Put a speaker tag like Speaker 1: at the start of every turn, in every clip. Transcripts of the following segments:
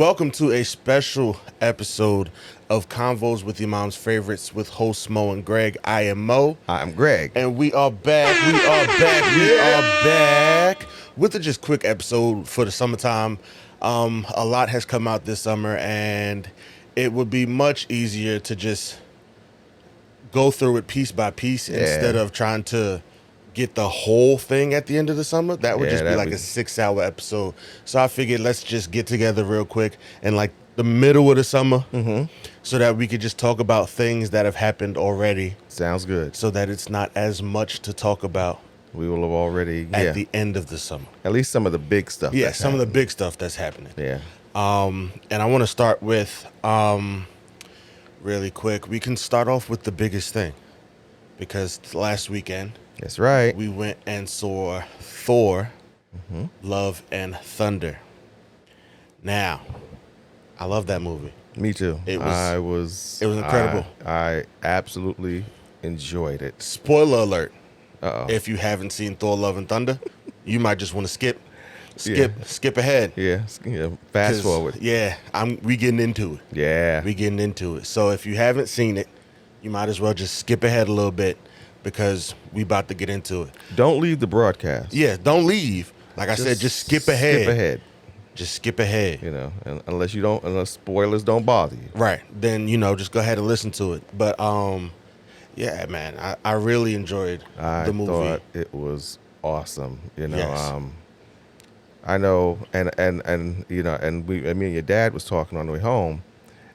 Speaker 1: Welcome to a special episode of Convos with Your Mom's Favorites with hosts Mo and Greg. I am Mo.
Speaker 2: I'm Greg.
Speaker 1: And we are back. We are back with a just quick episode for the summertime. A lot has come out this summer, and it would be much easier to just go through it piece by piece instead of trying to get the whole thing at the end of the summer. That would just be like a 6-hour episode. So I figured let's just get together real quick in like the middle of the summer so that we could just talk about things that have happened already.
Speaker 2: Sounds good.
Speaker 1: So that it's not as much to talk about.
Speaker 2: We will have already
Speaker 1: at the end of the summer.
Speaker 2: At least some of the big stuff.
Speaker 1: Yeah, some of the big stuff that's happening.
Speaker 2: Yeah.
Speaker 1: And I want to start with really quick. We can start off with the biggest thing because last weekend.
Speaker 2: That's right.
Speaker 1: We went and saw Thor, Love and Thunder. Now, I love that movie.
Speaker 2: Me too.
Speaker 1: It was incredible.
Speaker 2: I absolutely enjoyed it.
Speaker 1: Spoiler alert.
Speaker 2: Uh-oh.
Speaker 1: If you haven't seen Thor, Love and Thunder, you might just want to skip ahead.
Speaker 2: Yeah. Fast forward.
Speaker 1: Yeah, we getting into it.
Speaker 2: Yeah.
Speaker 1: We getting into it. So if you haven't seen it, you might as well just skip ahead a little bit because we about to get into it.
Speaker 2: Don't leave the broadcast.
Speaker 1: Yeah, don't leave. Like I said, just skip ahead.
Speaker 2: Skip ahead.
Speaker 1: Just skip ahead.
Speaker 2: You know, unless spoilers don't bother you.
Speaker 1: Right. Then, just go ahead and listen to it. But yeah, man, I really enjoyed the movie.
Speaker 2: I thought it was awesome.
Speaker 1: Yes.
Speaker 2: I know, and me and your dad was talking on the way home,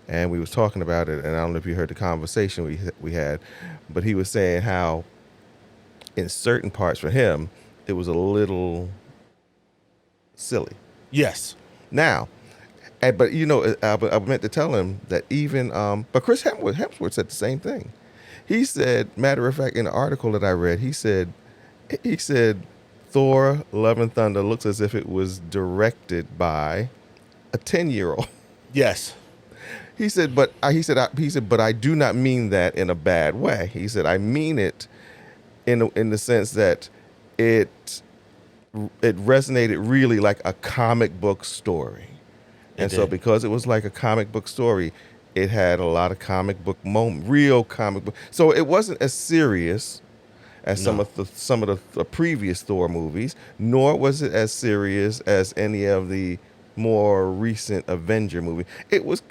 Speaker 2: and we was talking about it, and I don't know if you heard the conversation we had, but he was saying how in certain parts for him, it was a little silly.
Speaker 1: Yes.
Speaker 2: Now, but I meant to tell him that even, but Chris Hemsworth said the same thing. He said, matter of fact, in the article that I read, he said, Thor, Love and Thunder looks as if it was directed by a 10-year-old.
Speaker 1: Yes.
Speaker 2: He said, but I do not mean that in a bad way. He said, I mean it in the sense that it resonated really like a comic book story. And so because it was like a comic book story, it had a lot of comic book real comic book. So it wasn't as serious as some of the previous Thor movies, nor was it as serious as any of the more recent Avenger movie. It was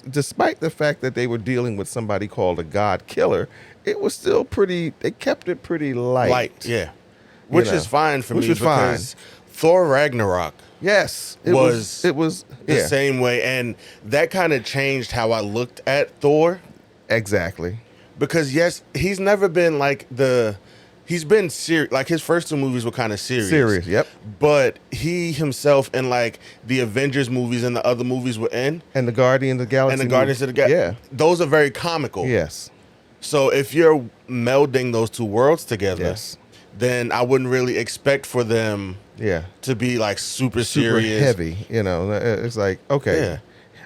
Speaker 2: despite the fact that they were dealing with somebody called a god killer, it was still they kept it pretty light.
Speaker 1: Yeah. Which is fine for me because Thor Ragnarok
Speaker 2: it was
Speaker 1: the same way, and that kind of changed how I looked at Thor.
Speaker 2: Exactly.
Speaker 1: Because yes, he's never been he's been serious. Like his first two movies were kind of serious.
Speaker 2: Serious, yep.
Speaker 1: But he himself and like the Avengers movies and the other movies we're in,
Speaker 2: and the Guardians of the Galaxy,
Speaker 1: those are very comical.
Speaker 2: Yes.
Speaker 1: So if you're melding those two worlds together, then I wouldn't really expect for them, to be like super serious,
Speaker 2: heavy. It's like okay.
Speaker 1: Yeah.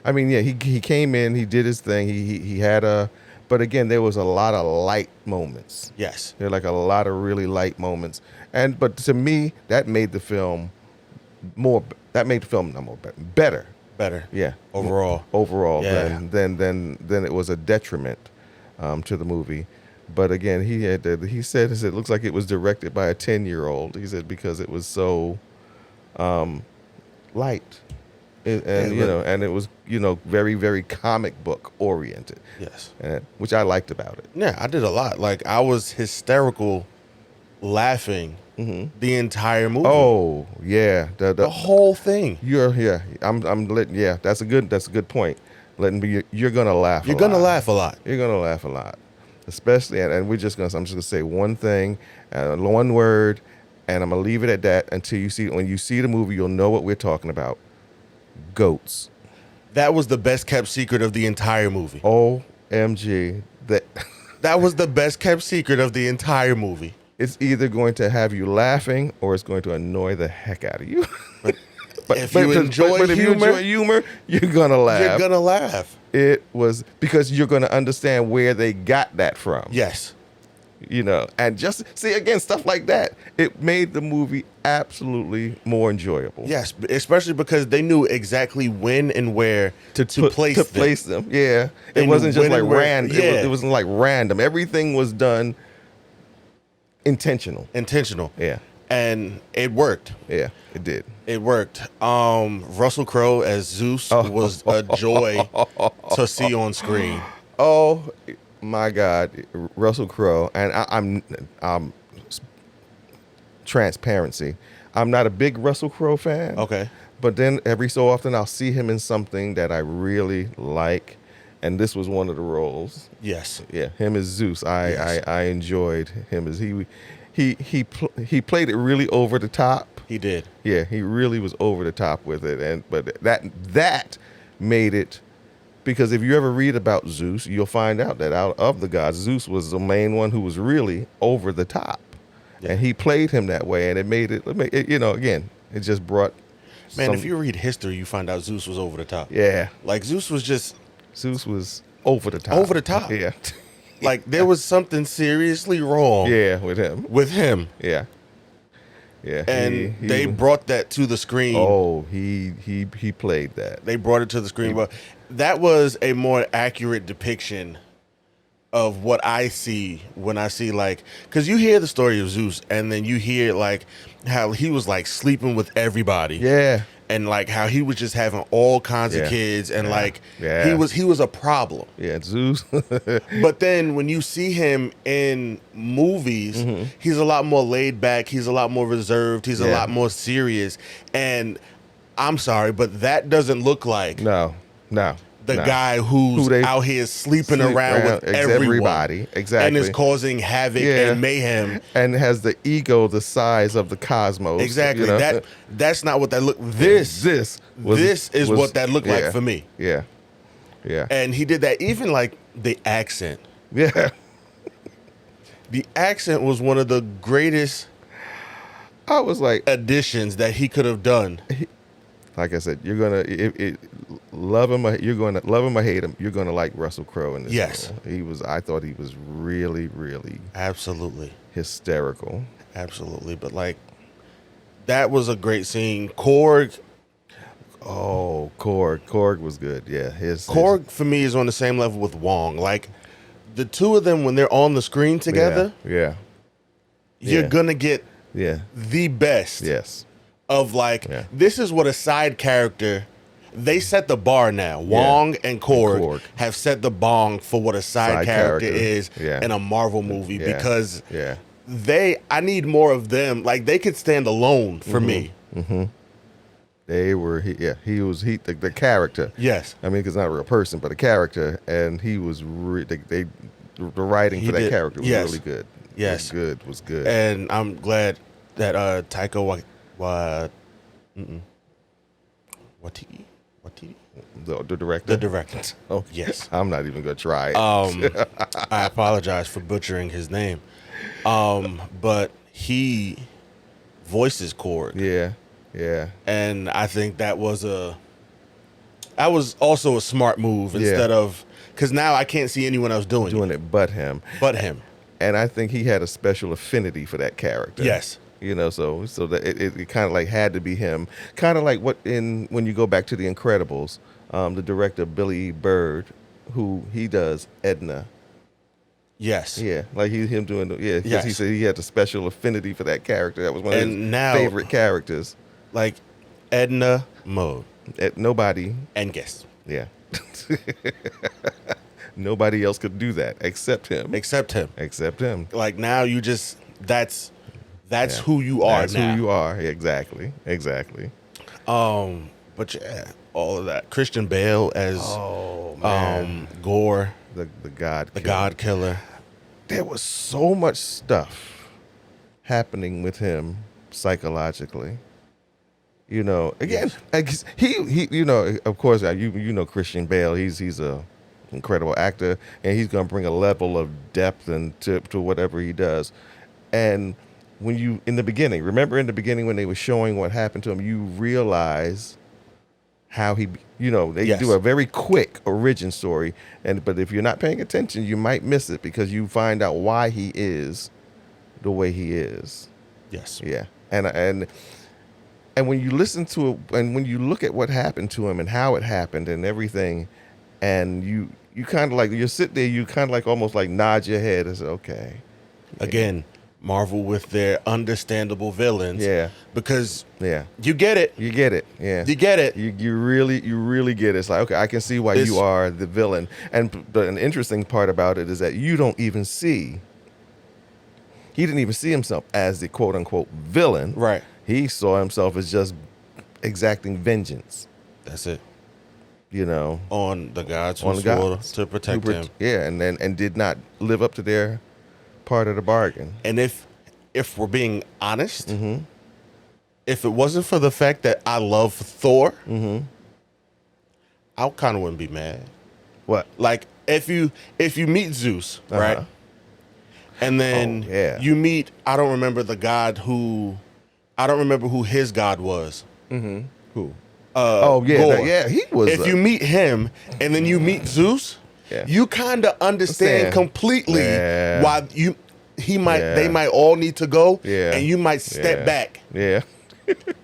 Speaker 2: I mean, he came in, he did his thing. He had but again, there was a lot of light moments.
Speaker 1: Yes.
Speaker 2: There were like a lot of really light moments. But to me, that made the film better.
Speaker 1: Better.
Speaker 2: Yeah.
Speaker 1: Overall. Yeah.
Speaker 2: Then it was a detriment to the movie. But again, he said it looks like it was directed by a 10-year-old. He said because it was so light. And it was, very, very comic book oriented.
Speaker 1: Yes.
Speaker 2: Which I liked about it.
Speaker 1: Yeah, I did a lot. Like I was hysterical laughing the entire movie.
Speaker 2: Oh, yeah.
Speaker 1: The whole thing.
Speaker 2: That's a good point. You're going to laugh
Speaker 1: You're going to laugh a lot.
Speaker 2: You're going to laugh a lot. Especially, and I'm just going to say one thing, one word, and I'm going to leave it at that until when you see the movie, you'll know what we're talking about. Goats.
Speaker 1: That was the best kept secret of the entire movie.
Speaker 2: OMG.
Speaker 1: That was the best kept secret of the entire movie.
Speaker 2: It's either going to have you laughing or it's going to annoy the heck out of you. But if you enjoy humor, you're going to laugh.
Speaker 1: You're going to laugh.
Speaker 2: It was because you're going to understand where they got that from.
Speaker 1: Yes.
Speaker 2: And just see again stuff like that. It made the movie absolutely more enjoyable.
Speaker 1: Yes, especially because they knew exactly when and where to place
Speaker 2: them. Yeah,
Speaker 1: They
Speaker 2: it
Speaker 1: knew
Speaker 2: wasn't just
Speaker 1: when
Speaker 2: like
Speaker 1: and where-
Speaker 2: random.
Speaker 1: yeah.
Speaker 2: It wasn't like random. Everything was done intentional.
Speaker 1: intentional.
Speaker 2: Yeah,
Speaker 1: And it worked.
Speaker 2: yeah, it did.
Speaker 1: It worked. Russell Crowe as Zeus was a joy to see on screen.
Speaker 2: Oh my God, Russell Crowe, and I'm transparency. I'm not a big Russell Crowe fan.
Speaker 1: Okay.
Speaker 2: But then every so often I'll see him in something that I really like, and this was one of the roles.
Speaker 1: Yes.
Speaker 2: Yeah, him as Zeus.
Speaker 1: Yes.
Speaker 2: I enjoyed him as he played it really over the top.
Speaker 1: He did.
Speaker 2: Yeah, he really was over the top with it, but that made it, because if you ever read about Zeus, you'll find out that out of the gods, Zeus was the main one who was really over the top,
Speaker 1: Yeah.
Speaker 2: and he played him that way, and it made it again, it just brought.
Speaker 1: Man,
Speaker 2: some-
Speaker 1: if you read history, you find out Zeus was over the top.
Speaker 2: yeah,
Speaker 1: Like Zeus was just
Speaker 2: Zeus was over the top.
Speaker 1: Over the top.
Speaker 2: Yeah,
Speaker 1: like there was something seriously wrong
Speaker 2: yeah, with him.
Speaker 1: with him.
Speaker 2: Yeah, yeah,
Speaker 1: And
Speaker 2: he
Speaker 1: they
Speaker 2: was-
Speaker 1: brought that to the screen.
Speaker 2: Oh, he played that.
Speaker 1: They brought it to the screen. But that was a more accurate depiction of what I see when I see, like, because you hear the story of Zeus and then you hear like how he was like sleeping with everybody.
Speaker 2: Yeah,
Speaker 1: And like how he was just having all kinds
Speaker 2: Yeah.
Speaker 1: of kids and
Speaker 2: Yeah.
Speaker 1: like
Speaker 2: Yeah.
Speaker 1: he was a problem.
Speaker 2: yeah, Zeus.
Speaker 1: But then when you see him in movies, he's a lot more laid back. He's a lot more reserved. He's a
Speaker 2: Yeah.
Speaker 1: lot more serious. And I'm sorry, but that doesn't look like
Speaker 2: no.
Speaker 1: the guy who's
Speaker 2: Who they
Speaker 1: out here sleeping
Speaker 2: sleep
Speaker 1: around with
Speaker 2: everybody.
Speaker 1: everyone.
Speaker 2: Exactly.
Speaker 1: And is causing havoc
Speaker 2: Yeah.
Speaker 1: and mayhem.
Speaker 2: And has the ego the size of the cosmos.
Speaker 1: Exactly.
Speaker 2: you know?
Speaker 1: That's not what that look. This
Speaker 2: is
Speaker 1: what that looked like for me.
Speaker 2: Yeah. Yeah.
Speaker 1: And he did that. Even like the accent.
Speaker 2: Yeah.
Speaker 1: The accent was one of the greatest
Speaker 2: I was like,
Speaker 1: additions that he could have done.
Speaker 2: like I said, you're gonna love him. You're gonna love him or hate him. You're gonna like Russell Crowe in this.
Speaker 1: Yes.
Speaker 2: role. I thought he was really, really
Speaker 1: Absolutely.
Speaker 2: hysterical.
Speaker 1: Absolutely. But like that was a great scene. Korg
Speaker 2: Oh, Korg was good. Yeah, his
Speaker 1: Korg for me is on the same level with Wong. Like the two of them when they're on the screen together,
Speaker 2: Yeah.
Speaker 1: you're
Speaker 2: Yeah.
Speaker 1: gonna get
Speaker 2: Yeah.
Speaker 1: the best
Speaker 2: Yes.
Speaker 1: of like
Speaker 2: Yeah.
Speaker 1: this is what a side character they set the bar now. Wong and Korg,
Speaker 2: Korg.
Speaker 1: have set the bong for what a side
Speaker 2: Side
Speaker 1: character
Speaker 2: character.
Speaker 1: is
Speaker 2: Yeah.
Speaker 1: in a Marvel movie
Speaker 2: Yeah.
Speaker 1: because
Speaker 2: Yeah.
Speaker 1: I need more of them. Like they could stand alone for me.
Speaker 2: They were. The character.
Speaker 1: Yes.
Speaker 2: I mean, 'cause not a real person, but a character, and he was. The writing
Speaker 1: He
Speaker 2: for that
Speaker 1: did-
Speaker 2: character was
Speaker 1: yes.
Speaker 2: really good.
Speaker 1: Yes.
Speaker 2: Was good.
Speaker 1: And I'm glad that Taika Waititi,
Speaker 2: The director.
Speaker 1: the director.
Speaker 2: Oh
Speaker 1: Yes.
Speaker 2: I'm not even gonna try it.
Speaker 1: I apologize for butchering his name. But he voices Korg.
Speaker 2: yeah. Yeah.
Speaker 1: And I think that was also a smart move
Speaker 2: Yeah.
Speaker 1: instead of because now I can't see anyone else doing
Speaker 2: Doing
Speaker 1: it
Speaker 2: it, but him.
Speaker 1: but him.
Speaker 2: And I think he had a special affinity for that character.
Speaker 1: Yes.
Speaker 2: So that it kind of like had to be him. Kind of like when you go back to The Incredibles, the director Billy Bird, who he does Edna.
Speaker 1: Yes.
Speaker 2: Yeah, like him doing because he
Speaker 1: Yes.
Speaker 2: said he had a special affinity for that character. That was one of
Speaker 1: And
Speaker 2: his
Speaker 1: now-
Speaker 2: favorite characters.
Speaker 1: Like Edna Mode
Speaker 2: Nobody,
Speaker 1: and guess.
Speaker 2: yeah, nobody else could do that except him.
Speaker 1: Except him.
Speaker 2: Except him.
Speaker 1: Like now you just that's
Speaker 2: Yeah.
Speaker 1: who you are
Speaker 2: That's
Speaker 1: now.
Speaker 2: who you are. Exactly.
Speaker 1: But yeah, all of that. Christian Bale as Gore,
Speaker 2: The God.
Speaker 1: the
Speaker 2: Killer.
Speaker 1: God Killer.
Speaker 2: There was so much stuff happening with him psychologically. Again, I guess he of course, you know Christian Bale. He's a incredible actor, and he's gonna bring a level of depth and to whatever he does. And when you remember in the beginning when they were showing what happened to him, you realize how he, they
Speaker 1: Yes.
Speaker 2: do a very quick origin story, but if you're not paying attention, you might miss it because you find out why he is the way he is.
Speaker 1: Yes.
Speaker 2: Yeah, and when you listen to it, and when you look at what happened to him and how it happened and everything, and you kind of like you sit there, you kind of like almost like nod your head and say, okay,
Speaker 1: Again, Marvel with their understandable villains.
Speaker 2: Yeah.
Speaker 1: Because
Speaker 2: yeah,
Speaker 1: you get it.
Speaker 2: you get it, yeah,
Speaker 1: You get it.
Speaker 2: You really get it. It's like, okay, I can see why
Speaker 1: It's-
Speaker 2: you are the villain. And an interesting part about it is that you don't even see. He didn't even see himself as the quote unquote villain.
Speaker 1: Right.
Speaker 2: He saw himself as just exacting vengeance.
Speaker 1: That's it.
Speaker 2: On
Speaker 1: On the gods
Speaker 2: the
Speaker 1: who swore
Speaker 2: gods
Speaker 1: to protect
Speaker 2: who
Speaker 1: him.
Speaker 2: Yeah, and did not live up to their part of the bargain.
Speaker 1: And if we're being honest,
Speaker 2: Mm-hmm.
Speaker 1: if it wasn't for the fact that I love Thor,
Speaker 2: Mm-hmm.
Speaker 1: I kind of wouldn't be mad.
Speaker 2: What?
Speaker 1: Like if you meet Zeus, right?
Speaker 2: Uh-huh.
Speaker 1: And then
Speaker 2: Oh, yeah.
Speaker 1: you meet, I don't remember who his god was.
Speaker 2: Mm-hmm. Who?
Speaker 1: Gore.
Speaker 2: He was.
Speaker 1: If you meet him and then you meet Zeus,
Speaker 2: Yeah.
Speaker 1: you kind of understand
Speaker 2: Understand.
Speaker 1: completely
Speaker 2: Yeah.
Speaker 1: why they
Speaker 2: Yeah.
Speaker 1: might all need to go,
Speaker 2: Yeah.
Speaker 1: and you might step
Speaker 2: Yeah.
Speaker 1: back
Speaker 2: Yeah.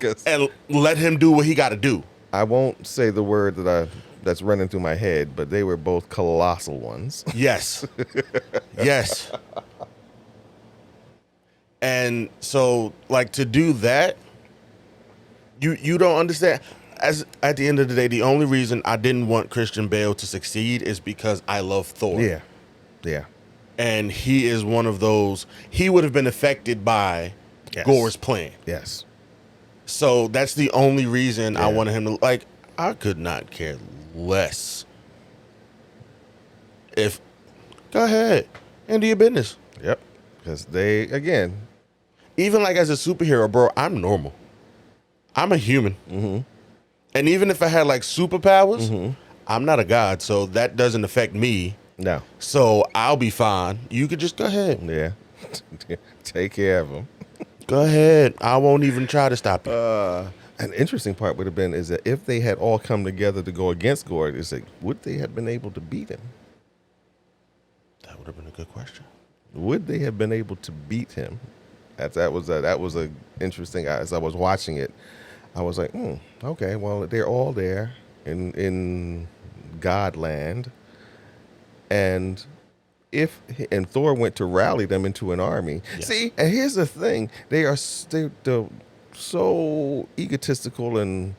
Speaker 2: 'Cause
Speaker 1: and let him do what he got to do.
Speaker 2: I won't say the word that's running through my head, but they were both colossal ones.
Speaker 1: Yes, yes. And so, like, to do that, you don't understand. As at the end of the day, the only reason I didn't want Christian Bale to succeed is because I love Thor.
Speaker 2: Yeah. Yeah.
Speaker 1: And he is one of those. He would have been affected by
Speaker 2: Yes.
Speaker 1: Gore's plan.
Speaker 2: Yes.
Speaker 1: So that's the only reason I
Speaker 2: Yeah.
Speaker 1: wanted him to, like, I could not care less. If go ahead and do your business.
Speaker 2: Yep. Because they, again,
Speaker 1: Even like as a superhero, bro, I'm normal. I'm a human.
Speaker 2: Mm-hmm.
Speaker 1: And even if I had like superpowers, I'm not a god, so that doesn't affect me.
Speaker 2: no.
Speaker 1: So I'll be fine. You could just go ahead.
Speaker 2: Yeah. Take care of them.
Speaker 1: Go ahead. I won't even try to stop you.
Speaker 2: An interesting part would have been is that if they had all come together to go against Gore, it's like, would they have been able to beat him?
Speaker 1: That would have been a good question.
Speaker 2: Would they have been able to beat him? That was a interesting. As I was watching it, I was like, okay, well, they're all there in Godland, and Thor went to rally them into an army.
Speaker 1: Yes.
Speaker 2: See, and here's the thing: they're so egotistical and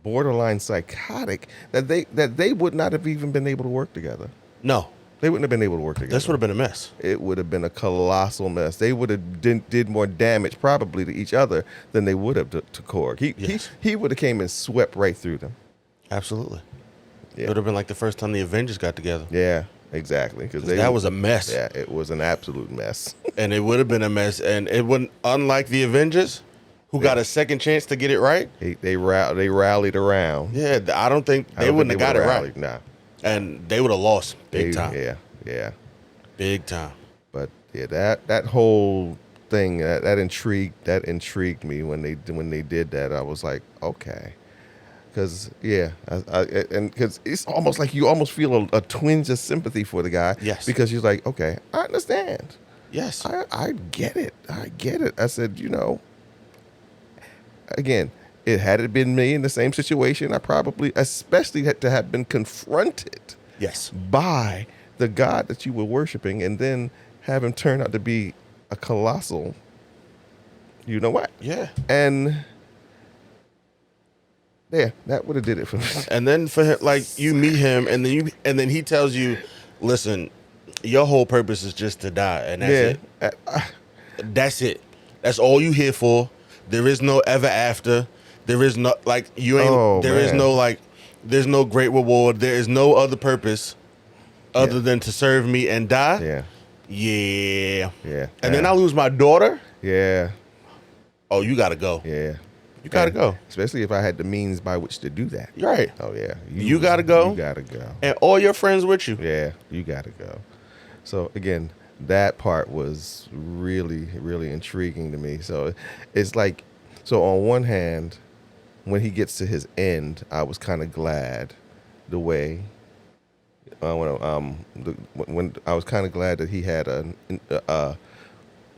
Speaker 2: borderline psychotic that they would not have even been able to work together.
Speaker 1: No,
Speaker 2: They wouldn't have been able to work together.
Speaker 1: this would have been a mess.
Speaker 2: It would have been a colossal mess. They would have did more damage probably to each other than they would have to Korg.
Speaker 1: Yes.
Speaker 2: He would have came and swept right through them.
Speaker 1: Absolutely.
Speaker 2: Yeah.
Speaker 1: It would have been like the first time the Avengers got together.
Speaker 2: Yeah, exactly. Because
Speaker 1: That was a mess.
Speaker 2: Yeah, it was an absolute mess.
Speaker 1: And it would have been a mess. And it wouldn't, unlike the Avengers, who got a second chance to get it right.
Speaker 2: They rallied around.
Speaker 1: Yeah, I don't think
Speaker 2: I
Speaker 1: they
Speaker 2: don't
Speaker 1: wouldn't
Speaker 2: think
Speaker 1: have got it
Speaker 2: would've
Speaker 1: right.
Speaker 2: rallied. Nah,
Speaker 1: And they would have lost big
Speaker 2: They-
Speaker 1: time.
Speaker 2: Yeah.
Speaker 1: Big time.
Speaker 2: But yeah, that whole thing that intrigued me when they did that. I was like, okay, because because it's almost like you almost feel a twinge of sympathy for the guy.
Speaker 1: Yes.
Speaker 2: Because you're like, okay, I understand.
Speaker 1: Yes.
Speaker 2: I get it. I said, again, had it been me in the same situation, I probably, especially had to have been confronted
Speaker 1: Yes.
Speaker 2: by the God that you were worshiping and then have him turn out to be a colossal, you know what?
Speaker 1: Yeah.
Speaker 2: And yeah, that would have did it for me.
Speaker 1: And then for him, like you meet him, and then he tells you, "Listen, your whole purpose is just to die, and that's it. That's it. That's all you here for. There is no ever after. There is no like you ain't.
Speaker 2: Oh,
Speaker 1: there is
Speaker 2: man.
Speaker 1: no like. There's no great reward. There is no other purpose other
Speaker 2: Yeah.
Speaker 1: than to serve me and die.
Speaker 2: Yeah.
Speaker 1: Yeah.
Speaker 2: Yeah.
Speaker 1: And then I lose my daughter.
Speaker 2: Yeah.
Speaker 1: Oh, you gotta go.
Speaker 2: Yeah.
Speaker 1: You gotta
Speaker 2: And
Speaker 1: go.
Speaker 2: Especially if I had the means by which to do that.
Speaker 1: You're right.
Speaker 2: Oh yeah.
Speaker 1: You gotta go.
Speaker 2: You gotta go.
Speaker 1: And all your friends with you.
Speaker 2: Yeah, you gotta go. So again, that part was really, really intriguing to me. So it's like, so on one hand, when he gets to his end, I was kind of glad the way when I was kind of glad that he had a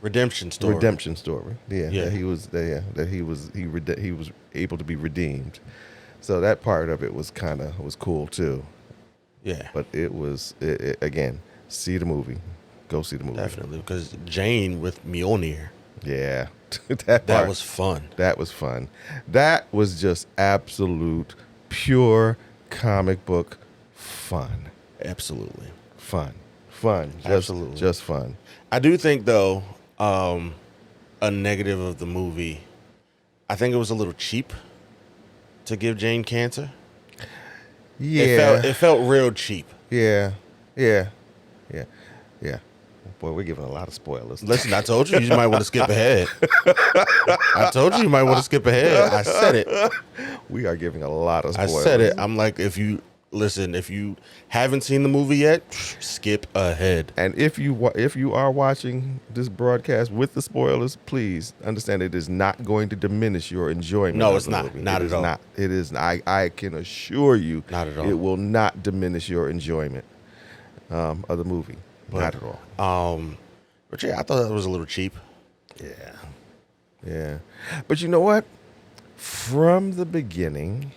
Speaker 1: Redemption story.
Speaker 2: redemption story. Yeah,
Speaker 1: Yeah.
Speaker 2: that he was able to be redeemed. So that part of it was cool too.
Speaker 1: Yeah.
Speaker 2: But again, see the movie. Go see the movie.
Speaker 1: Definitely. Because Jane with Mjolnir,
Speaker 2: Yeah.
Speaker 1: that
Speaker 2: part,
Speaker 1: was fun.
Speaker 2: That was fun. That was just absolute pure comic book fun.
Speaker 1: Absolutely.
Speaker 2: Fun.
Speaker 1: Absolutely.
Speaker 2: Just fun.
Speaker 1: I do think, though, a negative of the movie, I think it was a little cheap to give Jane cancer.
Speaker 2: Yeah.
Speaker 1: It felt real cheap.
Speaker 2: Yeah. Boy, we're giving a lot of spoilers.
Speaker 1: Listen, I told you might want to skip ahead. I told you might want to skip ahead. I said it.
Speaker 2: We are giving a lot of
Speaker 1: I
Speaker 2: spoilers.
Speaker 1: said it. I'm like, if you haven't seen the movie yet, skip ahead.
Speaker 2: And if you are watching this broadcast with the spoilers, please understand it is not going to diminish your enjoyment.
Speaker 1: No,
Speaker 2: of
Speaker 1: it's
Speaker 2: the
Speaker 1: not.
Speaker 2: movie.
Speaker 1: Not
Speaker 2: It
Speaker 1: at
Speaker 2: is
Speaker 1: all.
Speaker 2: Not. It is. I can assure you,
Speaker 1: Not at all.
Speaker 2: It will not diminish your enjoyment of the movie. Not at all.
Speaker 1: But yeah, I thought that was a little cheap.
Speaker 2: Yeah. But you know what? From the beginning,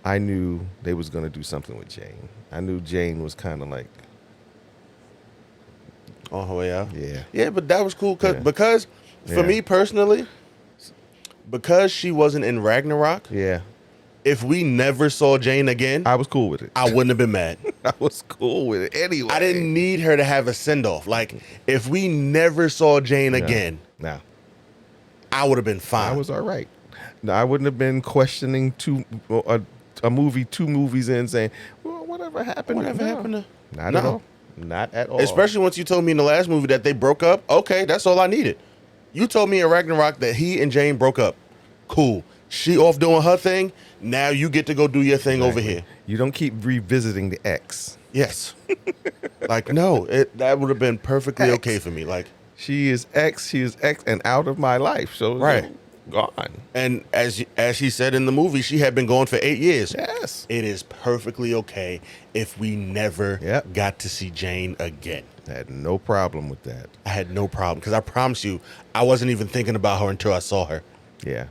Speaker 2: I knew they was going to do something with Jane. I knew Jane was kind of like,
Speaker 1: Oh yeah.
Speaker 2: yeah.
Speaker 1: Yeah, but that was cool
Speaker 2: Yeah.
Speaker 1: because for
Speaker 2: Yeah.
Speaker 1: me personally, because she wasn't in Ragnarok,
Speaker 2: Yeah.
Speaker 1: if we never saw Jane again,
Speaker 2: I was cool with it.
Speaker 1: I wouldn't have been mad.
Speaker 2: I was cool with it anyway.
Speaker 1: I didn't need her to have a send-off. Like, if we never saw Jane again,
Speaker 2: No.
Speaker 1: I would have been fine.
Speaker 2: I was all right. No, I wouldn't have been questioning a movie 2 movies in saying, well, whatever happened?
Speaker 1: Whatever
Speaker 2: No.
Speaker 1: happened to...
Speaker 2: Not
Speaker 1: No.
Speaker 2: at all. Not at all.
Speaker 1: Especially once you told me in the last movie that they broke up. Okay, that's all I needed. You told me in Ragnarok that he and Jane broke up. Cool. She off doing her thing. Now you get to go do your thing over here.
Speaker 2: You don't keep revisiting the ex.
Speaker 1: Yes. Like, no, that would have been perfectly
Speaker 2: Ex.
Speaker 1: okay for me. Like,
Speaker 2: She is ex, and out of my life. So
Speaker 1: Right.
Speaker 2: Gone.
Speaker 1: and as she said in the movie, she had been gone for 8 years.
Speaker 2: Yes.
Speaker 1: It is perfectly okay if we never
Speaker 2: Yep.
Speaker 1: got to see Jane again.
Speaker 2: I had no problem with that.
Speaker 1: I had no problem because I promise you, I wasn't even thinking about her until I saw her.
Speaker 2: Yeah.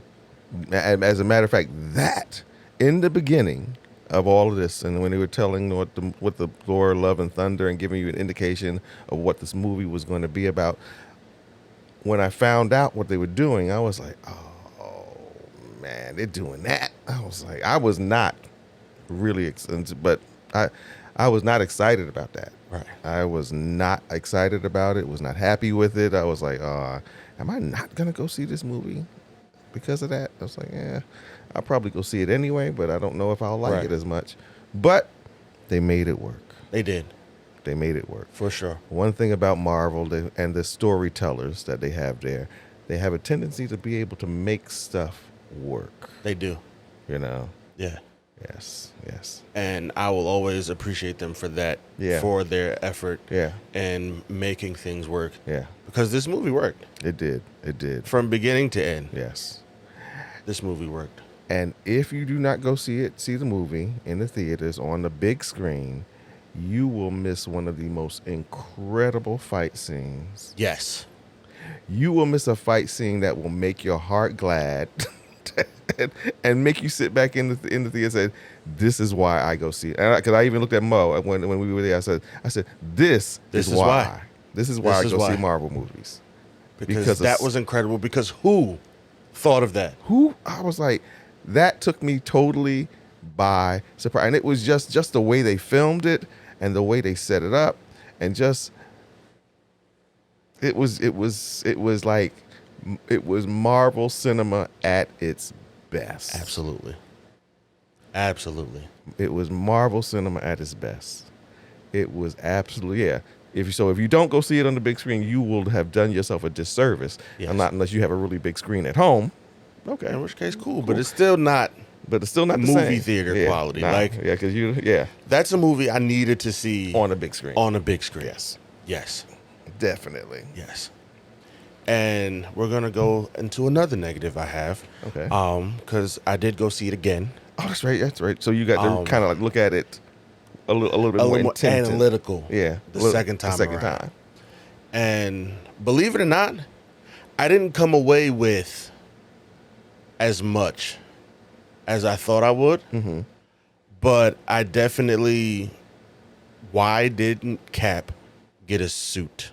Speaker 2: As a matter of fact, that in the beginning of all of this, and when they were telling what the Thor, Love and Thunder, and giving you an indication of what this movie was going to be about, when I found out what they were doing, I was like, oh man, they're doing that. I was like, I was not really excited, but I was not excited about that.
Speaker 1: Right.
Speaker 2: I was not excited about it. Was not happy with it. I was like, am I not gonna go see this movie because of that? I was like, yeah, I'll probably go see it anyway, but I don't know if I'll like
Speaker 1: Right.
Speaker 2: it as much. But they made it work.
Speaker 1: They did,
Speaker 2: They made it work.
Speaker 1: for sure.
Speaker 2: One thing about Marvel and the storytellers that they have there, they have a tendency to be able to make stuff work.
Speaker 1: They do.
Speaker 2: You know?
Speaker 1: Yeah.
Speaker 2: Yes.
Speaker 1: And I will always appreciate them for that,
Speaker 2: Yeah.
Speaker 1: for their effort
Speaker 2: Yeah.
Speaker 1: and making things work.
Speaker 2: Yeah.
Speaker 1: Because this movie worked.
Speaker 2: It did. It did.
Speaker 1: From beginning to end,
Speaker 2: Yes.
Speaker 1: this movie worked.
Speaker 2: And if you do not go see the movie in the theaters on the big screen, you will miss one of the most incredible fight scenes.
Speaker 1: Yes.
Speaker 2: You will miss a fight scene that will make your heart glad and make you sit back in the theater and say, "This is why I go see it." Because I even looked at Mo when we were there. I said, "This is why. This is why I go see Marvel movies."
Speaker 1: Because that was incredible. Because who thought of that?
Speaker 2: I was like, that took me totally by surprise. And it was just the way they filmed it and the way they set it up, and just it was Marvel cinema at its best.
Speaker 1: Absolutely.
Speaker 2: It was Marvel cinema at its best. It was absolutely, yeah. If you don't go see it on the big screen, you will have done yourself a disservice.
Speaker 1: Yes.
Speaker 2: And not unless you have a really big screen at home. Okay.
Speaker 1: In which case, cool. But it's still not
Speaker 2: But it's still not the
Speaker 1: movie
Speaker 2: same.
Speaker 1: theater quality.
Speaker 2: Nah,
Speaker 1: Like,
Speaker 2: yeah, because
Speaker 1: that's a movie I needed to see
Speaker 2: on a big screen.
Speaker 1: on a big screen.
Speaker 2: Yes,
Speaker 1: Yes.
Speaker 2: definitely.
Speaker 1: Yes. And we're gonna go into another negative I have.
Speaker 2: Okay.
Speaker 1: Because I did go see it again.
Speaker 2: Oh, that's right. That's right. So you got to kind of like look at it a little bit
Speaker 1: A
Speaker 2: more
Speaker 1: little more
Speaker 2: intense.
Speaker 1: analytical.
Speaker 2: Yeah.
Speaker 1: The second time.
Speaker 2: The second
Speaker 1: around.
Speaker 2: time.
Speaker 1: And believe it or not, I didn't come away with as much as I thought I would.
Speaker 2: Mm-hmm.
Speaker 1: But I definitely. Why didn't Cap get a suit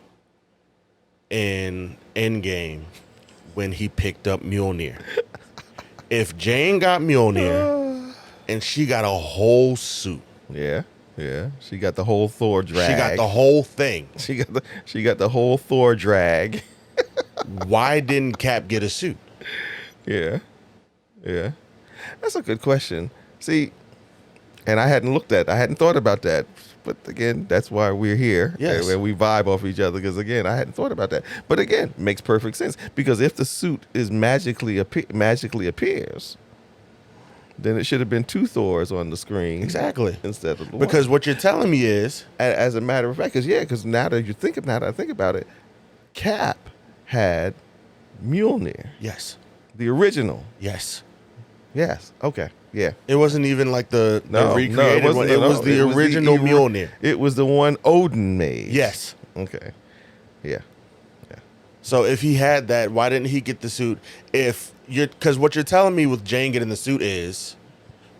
Speaker 1: in Endgame when he picked up Mjolnir? If Jane got Mjolnir and she got a whole suit,
Speaker 2: Yeah. Yeah. She got the whole Thor drag.
Speaker 1: she got the whole thing.
Speaker 2: She got the whole Thor drag.
Speaker 1: Why didn't Cap get a suit?
Speaker 2: Yeah. Yeah. That's a good question. See, and I hadn't thought about that. But again, that's why we're here.
Speaker 1: Yes.
Speaker 2: And we vibe off each other because, again, I hadn't thought about that. But again, makes perfect sense. Because if the suit is magically appears, then it should have been two Thors on the screen.
Speaker 1: Exactly.
Speaker 2: Instead of the
Speaker 1: Because
Speaker 2: one.
Speaker 1: what you're telling me is,
Speaker 2: As a matter of fact, because now that I think about it, Cap had Mjolnir,
Speaker 1: yes,
Speaker 2: the original.
Speaker 1: yes.
Speaker 2: Yes. Okay. Yeah.
Speaker 1: It wasn't even like the recreated
Speaker 2: wasn't.
Speaker 1: one. It was the original Mjolnir.
Speaker 2: It was the one Odin made.
Speaker 1: Yes.
Speaker 2: Okay. Yeah.
Speaker 1: So if he had that, why didn't he get the suit? Because what you're telling me with Jane getting the suit is,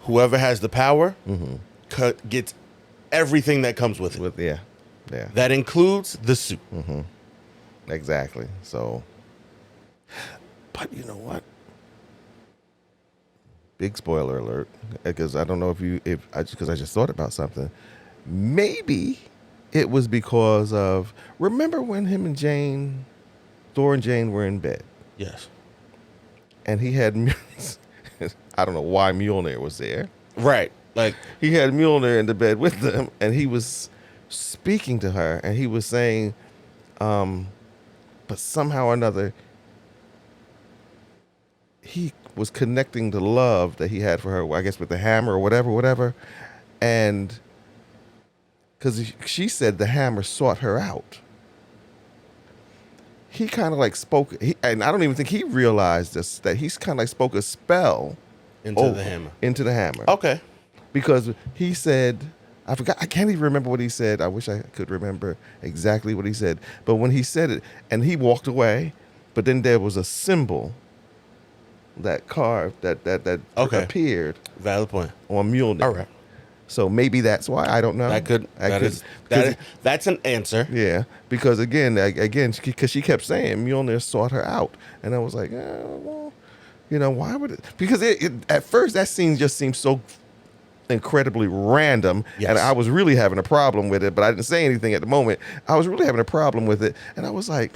Speaker 1: whoever has the power gets everything that comes with it.
Speaker 2: Yeah.
Speaker 1: That includes the suit.
Speaker 2: Exactly. So, but you know what? Big spoiler alert, because I don't know because I just thought about something. Maybe it was because of, remember when Thor and Jane were in bed,
Speaker 1: Yes.
Speaker 2: and he had, I don't know why Mjolnir was there.
Speaker 1: Right. Like,
Speaker 2: He had Mjolnir in the bed with them, and he was speaking to her, and he was saying, but somehow or another, he was connecting the love that he had for her, I guess with the hammer or whatever. And because she said the hammer sought her out. He kind of like spoke, and I don't even think he realized this, that he's kind of like spoke a spell
Speaker 1: into the hammer.
Speaker 2: Into the hammer.
Speaker 1: Okay.
Speaker 2: Because he said, I can't even remember what he said. I wish I could remember exactly what he said. But when he said it, and he walked away, but then there was a symbol that carved, that appeared
Speaker 1: Valid point.
Speaker 2: on Mjolnir.
Speaker 1: All right.
Speaker 2: So maybe that's why. I don't know.
Speaker 1: That's an answer.
Speaker 2: Yeah, because again, because she kept saying Mjolnir sought her out, and I was like, well, why would it? Because at first that scene just seemed so incredibly random,
Speaker 1: Yes.
Speaker 2: and I was really having a problem with it, but I didn't say anything at the moment. I was really having a problem with it, and I was like,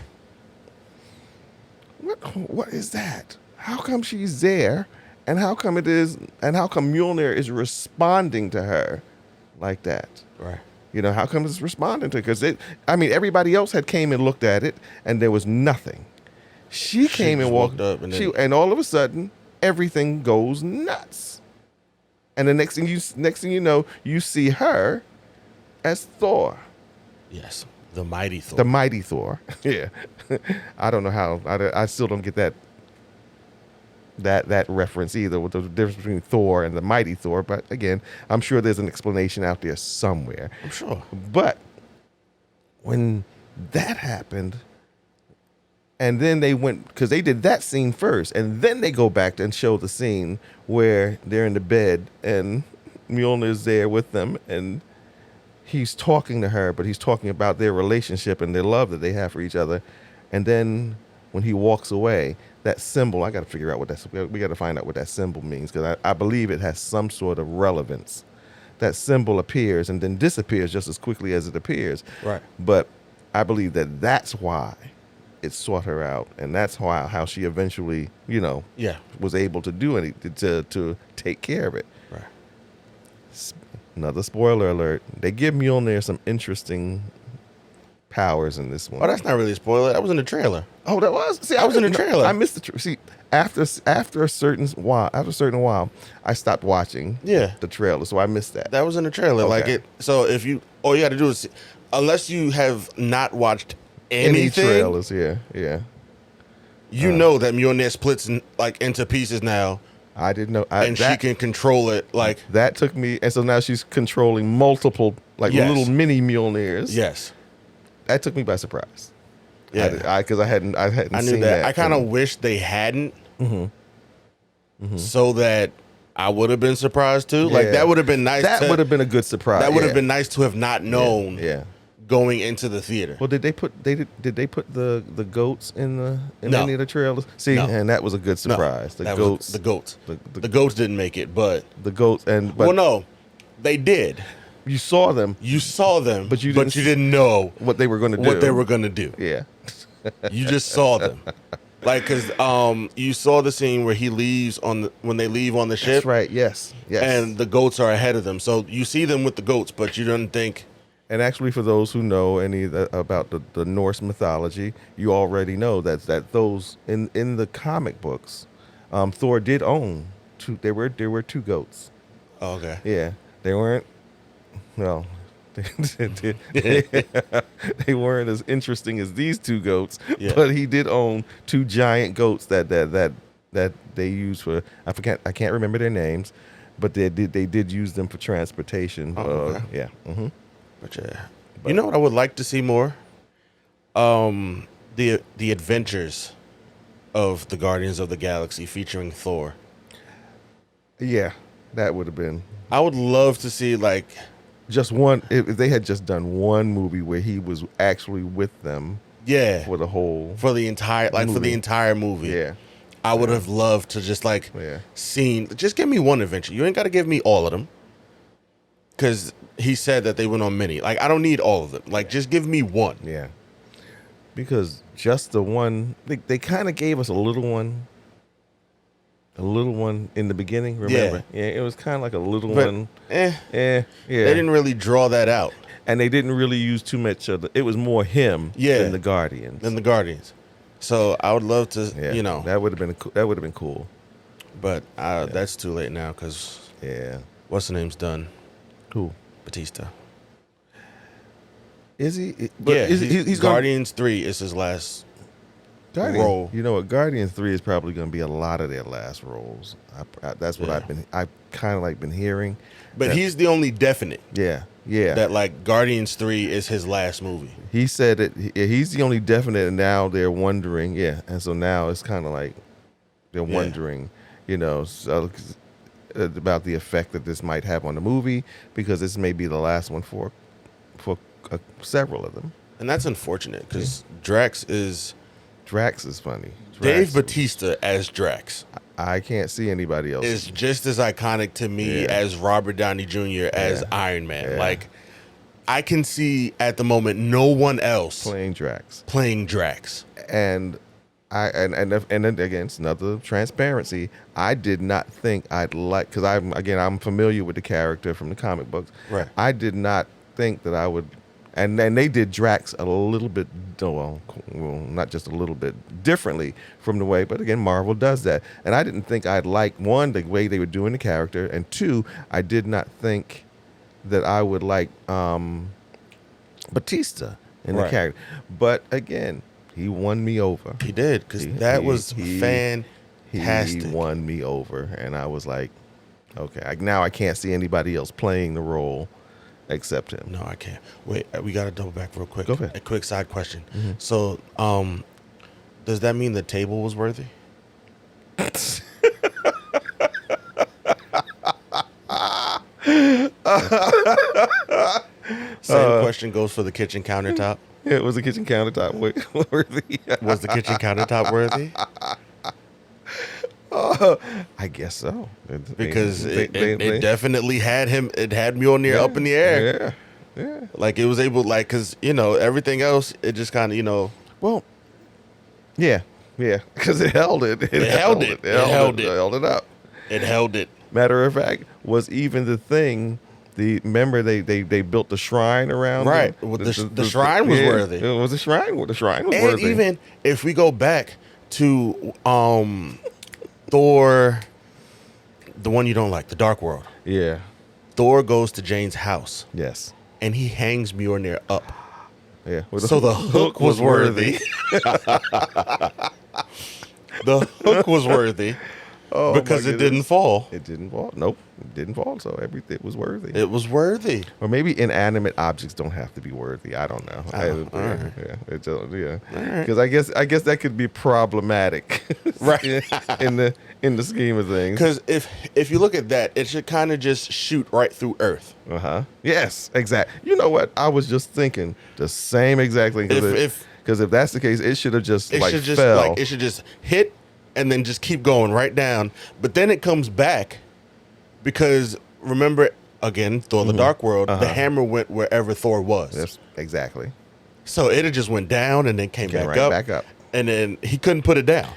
Speaker 2: what is that? How come she's there? And how come Mjolnir is responding to her like that?
Speaker 1: Right.
Speaker 2: How come it's responding to her? Because everybody else had came and looked at it, and there was nothing. She came and walked
Speaker 1: up,
Speaker 2: and all of a sudden, everything goes nuts. And the next thing you know, you see her as Thor.
Speaker 1: Yes. The mighty Thor.
Speaker 2: The mighty Thor. Yeah. I don't know how. I still don't get that reference either, with the difference between Thor and the mighty Thor. But again, I'm sure there's an explanation out there somewhere.
Speaker 1: I'm sure.
Speaker 2: But when that happened, and then they went, because they did that scene first, and then they go back and show the scene where they're in the bed and Mjolnir's there with them, and he's talking to her, but he's talking about their relationship and their love that they have for each other. And then when he walks away, that symbol, I got to figure out we got to find out what that symbol means, because I believe it has some sort of relevance. That symbol appears and then disappears just as quickly as it appears.
Speaker 1: Right.
Speaker 2: But I believe that that's why it sought her out, and that's how she eventually, was able to do anything to take care of it.
Speaker 1: Right.
Speaker 2: Another spoiler alert: they give Mjolnir some interesting powers in this one.
Speaker 1: Oh, that's not really a spoiler. That was in the trailer.
Speaker 2: Oh, that was. See,
Speaker 1: I was in the trailer.
Speaker 2: I missed the trailer. See, after a certain while, I stopped watching.
Speaker 1: Yeah.
Speaker 2: The trailer, so I missed that.
Speaker 1: That was in the trailer.
Speaker 2: Okay.
Speaker 1: So if all you got to do is, unless you have not watched anything,
Speaker 2: Any trailers? Yeah.
Speaker 1: You know that Mjolnir splits into pieces now,
Speaker 2: I didn't know.
Speaker 1: she can control it. Like
Speaker 2: that took me, and so now she's controlling multiple
Speaker 1: Yes.
Speaker 2: little mini Mjolnirs.
Speaker 1: yes,
Speaker 2: That took me by surprise.
Speaker 1: yeah.
Speaker 2: Because I hadn't
Speaker 1: I knew
Speaker 2: seen
Speaker 1: that.
Speaker 2: that.
Speaker 1: I kind of wish they hadn't, so that I would have been surprised too. Like
Speaker 2: Yeah.
Speaker 1: that would have been nice.
Speaker 2: That would have been a good surprise.
Speaker 1: That would have
Speaker 2: yeah.
Speaker 1: been nice to have not known.
Speaker 2: Yeah.
Speaker 1: Going into the theater.
Speaker 2: Well, did they put did they put the goats in
Speaker 1: No.
Speaker 2: any of the trailers? See,
Speaker 1: No.
Speaker 2: and that was a good
Speaker 1: No,
Speaker 2: The
Speaker 1: that
Speaker 2: goats,
Speaker 1: was the goats.
Speaker 2: the-
Speaker 1: The goats didn't make it, but
Speaker 2: the goats, and but
Speaker 1: well, no, they did.
Speaker 2: you saw them
Speaker 1: You saw them,
Speaker 2: But you
Speaker 1: but you didn't know
Speaker 2: what they were going to do.
Speaker 1: what they were gonna do.
Speaker 2: Yeah.
Speaker 1: You just saw them, like because you saw the scene where he leaves when they leave on the ship,
Speaker 2: That's right. Yes. Yes.
Speaker 1: and the goats are ahead of them. So you see them with the goats, but you don't think.
Speaker 2: And actually, for those who know about the Norse mythology, you already know that those in the comic books, Thor did own two. There were two goats.
Speaker 1: Oh, okay.
Speaker 2: Yeah, they weren't. Well, they weren't as interesting as these two goats.
Speaker 1: Yeah.
Speaker 2: But he did own two giant goats that they used for. I can't remember their names, but they did use them for transportation.
Speaker 1: Oh, okay.
Speaker 2: Yeah. Mm-hmm.
Speaker 1: But yeah, you know what I would like to see more? The adventures of the Guardians of the Galaxy featuring Thor.
Speaker 2: Yeah, that would have been
Speaker 1: I would love to see like
Speaker 2: just one. If they had just done one movie where he was actually with them
Speaker 1: yeah
Speaker 2: for the whole.
Speaker 1: for the
Speaker 2: movie.
Speaker 1: entire movie.
Speaker 2: Yeah,
Speaker 1: I would have loved to just like
Speaker 2: Yeah.
Speaker 1: seen. Just give me one adventure. You ain't got to give me all of them. Because he said that they went on many. Like I don't need all of them. Like just give me one.
Speaker 2: yeah. Because just the one, they kind of gave us a little one in the beginning. Remember? Yeah, it was kind of like a little
Speaker 1: But
Speaker 2: one.
Speaker 1: yeah,
Speaker 2: Yeah.
Speaker 1: they didn't really draw that out.
Speaker 2: And they didn't really use too much of it was more him
Speaker 1: Yeah.
Speaker 2: than the Guardians.
Speaker 1: Than the Guardians. So I would love to,
Speaker 2: yeah, that would have been cool.
Speaker 1: but that's too late now because
Speaker 2: Yeah.
Speaker 1: what's the name's done?
Speaker 2: Cool.
Speaker 1: Batista.
Speaker 2: Is he?
Speaker 1: Yeah,
Speaker 2: he's gonna-
Speaker 1: Guardians 3 is his last
Speaker 2: Guardian,
Speaker 1: role.
Speaker 2: You know what? Guardians 3 is probably going to be a lot of their last roles. That's what
Speaker 1: Yeah.
Speaker 2: I've kind of like been hearing.
Speaker 1: But
Speaker 2: that-
Speaker 1: he's the only definite
Speaker 2: yeah.
Speaker 1: that like Guardians 3 is his last movie.
Speaker 2: He said that he's the only definite, and now they're wondering. Yeah, and so now it's kind of like they're wondering, so, about the effect that this might have on the movie because this may be the last one for several of them.
Speaker 1: And that's unfortunate because Drax is
Speaker 2: Drax is funny.
Speaker 1: Dave
Speaker 2: Drax-
Speaker 1: Bautista as Drax
Speaker 2: I can't see anybody else.
Speaker 1: is just as iconic to me
Speaker 2: Yeah.
Speaker 1: as Robert Downey Jr. as
Speaker 2: Yeah.
Speaker 1: Iron Man.
Speaker 2: Yeah.
Speaker 1: Like I can see at the moment no one else
Speaker 2: playing Drax.
Speaker 1: playing Drax.
Speaker 2: And then again, it's another transparency. I did not think I'd like because I'm familiar with the character from the comic books.
Speaker 1: Right.
Speaker 2: I did not think that I would, and they did Drax a little bit, well, not just a little bit differently from the way, but again, Marvel does that. And I didn't think I'd like one the way they were doing the character, and two, I did not think that I would like Batista in the
Speaker 1: Right.
Speaker 2: character. But again, he won me over.
Speaker 1: He did because that was fantastic.
Speaker 2: He won me over, and I was like, okay, now I can't see anybody else playing the role except him.
Speaker 1: No, I can't. Wait, we got to double back real quick.
Speaker 2: Go ahead.
Speaker 1: A quick side question. So, does that mean the table was worthy? Same question goes for the kitchen countertop.
Speaker 2: Yeah, it was the kitchen countertop worthy.
Speaker 1: Was the kitchen countertop worthy?
Speaker 2: I guess so.
Speaker 1: Because
Speaker 2: They-
Speaker 1: it definitely had him. It had Mjolnir up in the air.
Speaker 2: Yeah.
Speaker 1: Like it was able, like, because everything else, it just kind of
Speaker 2: Well, yeah, because it held it. It
Speaker 1: held it. It held it.
Speaker 2: held it up.
Speaker 1: it held it.
Speaker 2: Matter of fact, was even the thing. Remember they built the shrine around
Speaker 1: Right.
Speaker 2: them?
Speaker 1: Well, the shrine was worthy.
Speaker 2: It was a shrine. The shrine was
Speaker 1: And
Speaker 2: worthy.
Speaker 1: even if we go back to Thor, the one you don't like, the Dark World,
Speaker 2: yeah.
Speaker 1: Thor goes to Jane's house
Speaker 2: Yes.
Speaker 1: and he hangs Mjolnir up.
Speaker 2: Yeah. Well,
Speaker 1: So the hook was worthy. The hook was worthy
Speaker 2: Oh, my
Speaker 1: because it
Speaker 2: goodness.
Speaker 1: didn't fall.
Speaker 2: It didn't fall. Nope, it didn't fall. So it was worthy.
Speaker 1: It was worthy.
Speaker 2: Or maybe inanimate objects don't have to be worthy. I don't know.
Speaker 1: All right.
Speaker 2: Yeah, yeah.
Speaker 1: All right.
Speaker 2: Because I guess that could be problematic,
Speaker 1: Right.
Speaker 2: in the scheme of things.
Speaker 1: Because if you look at that, it should kind of just shoot right through Earth.
Speaker 2: Yes, exactly. You know what? I was just thinking the same exact thing. Because if that's the case, it should have just
Speaker 1: It should just
Speaker 2: fell.
Speaker 1: it should just hit and then just keep going right down. But then it comes back because remember again, Thor: The Dark World, the hammer went wherever Thor was.
Speaker 2: Yes, exactly.
Speaker 1: So it had just went down and then came back
Speaker 2: right
Speaker 1: up.
Speaker 2: back up.
Speaker 1: And then he couldn't put it down.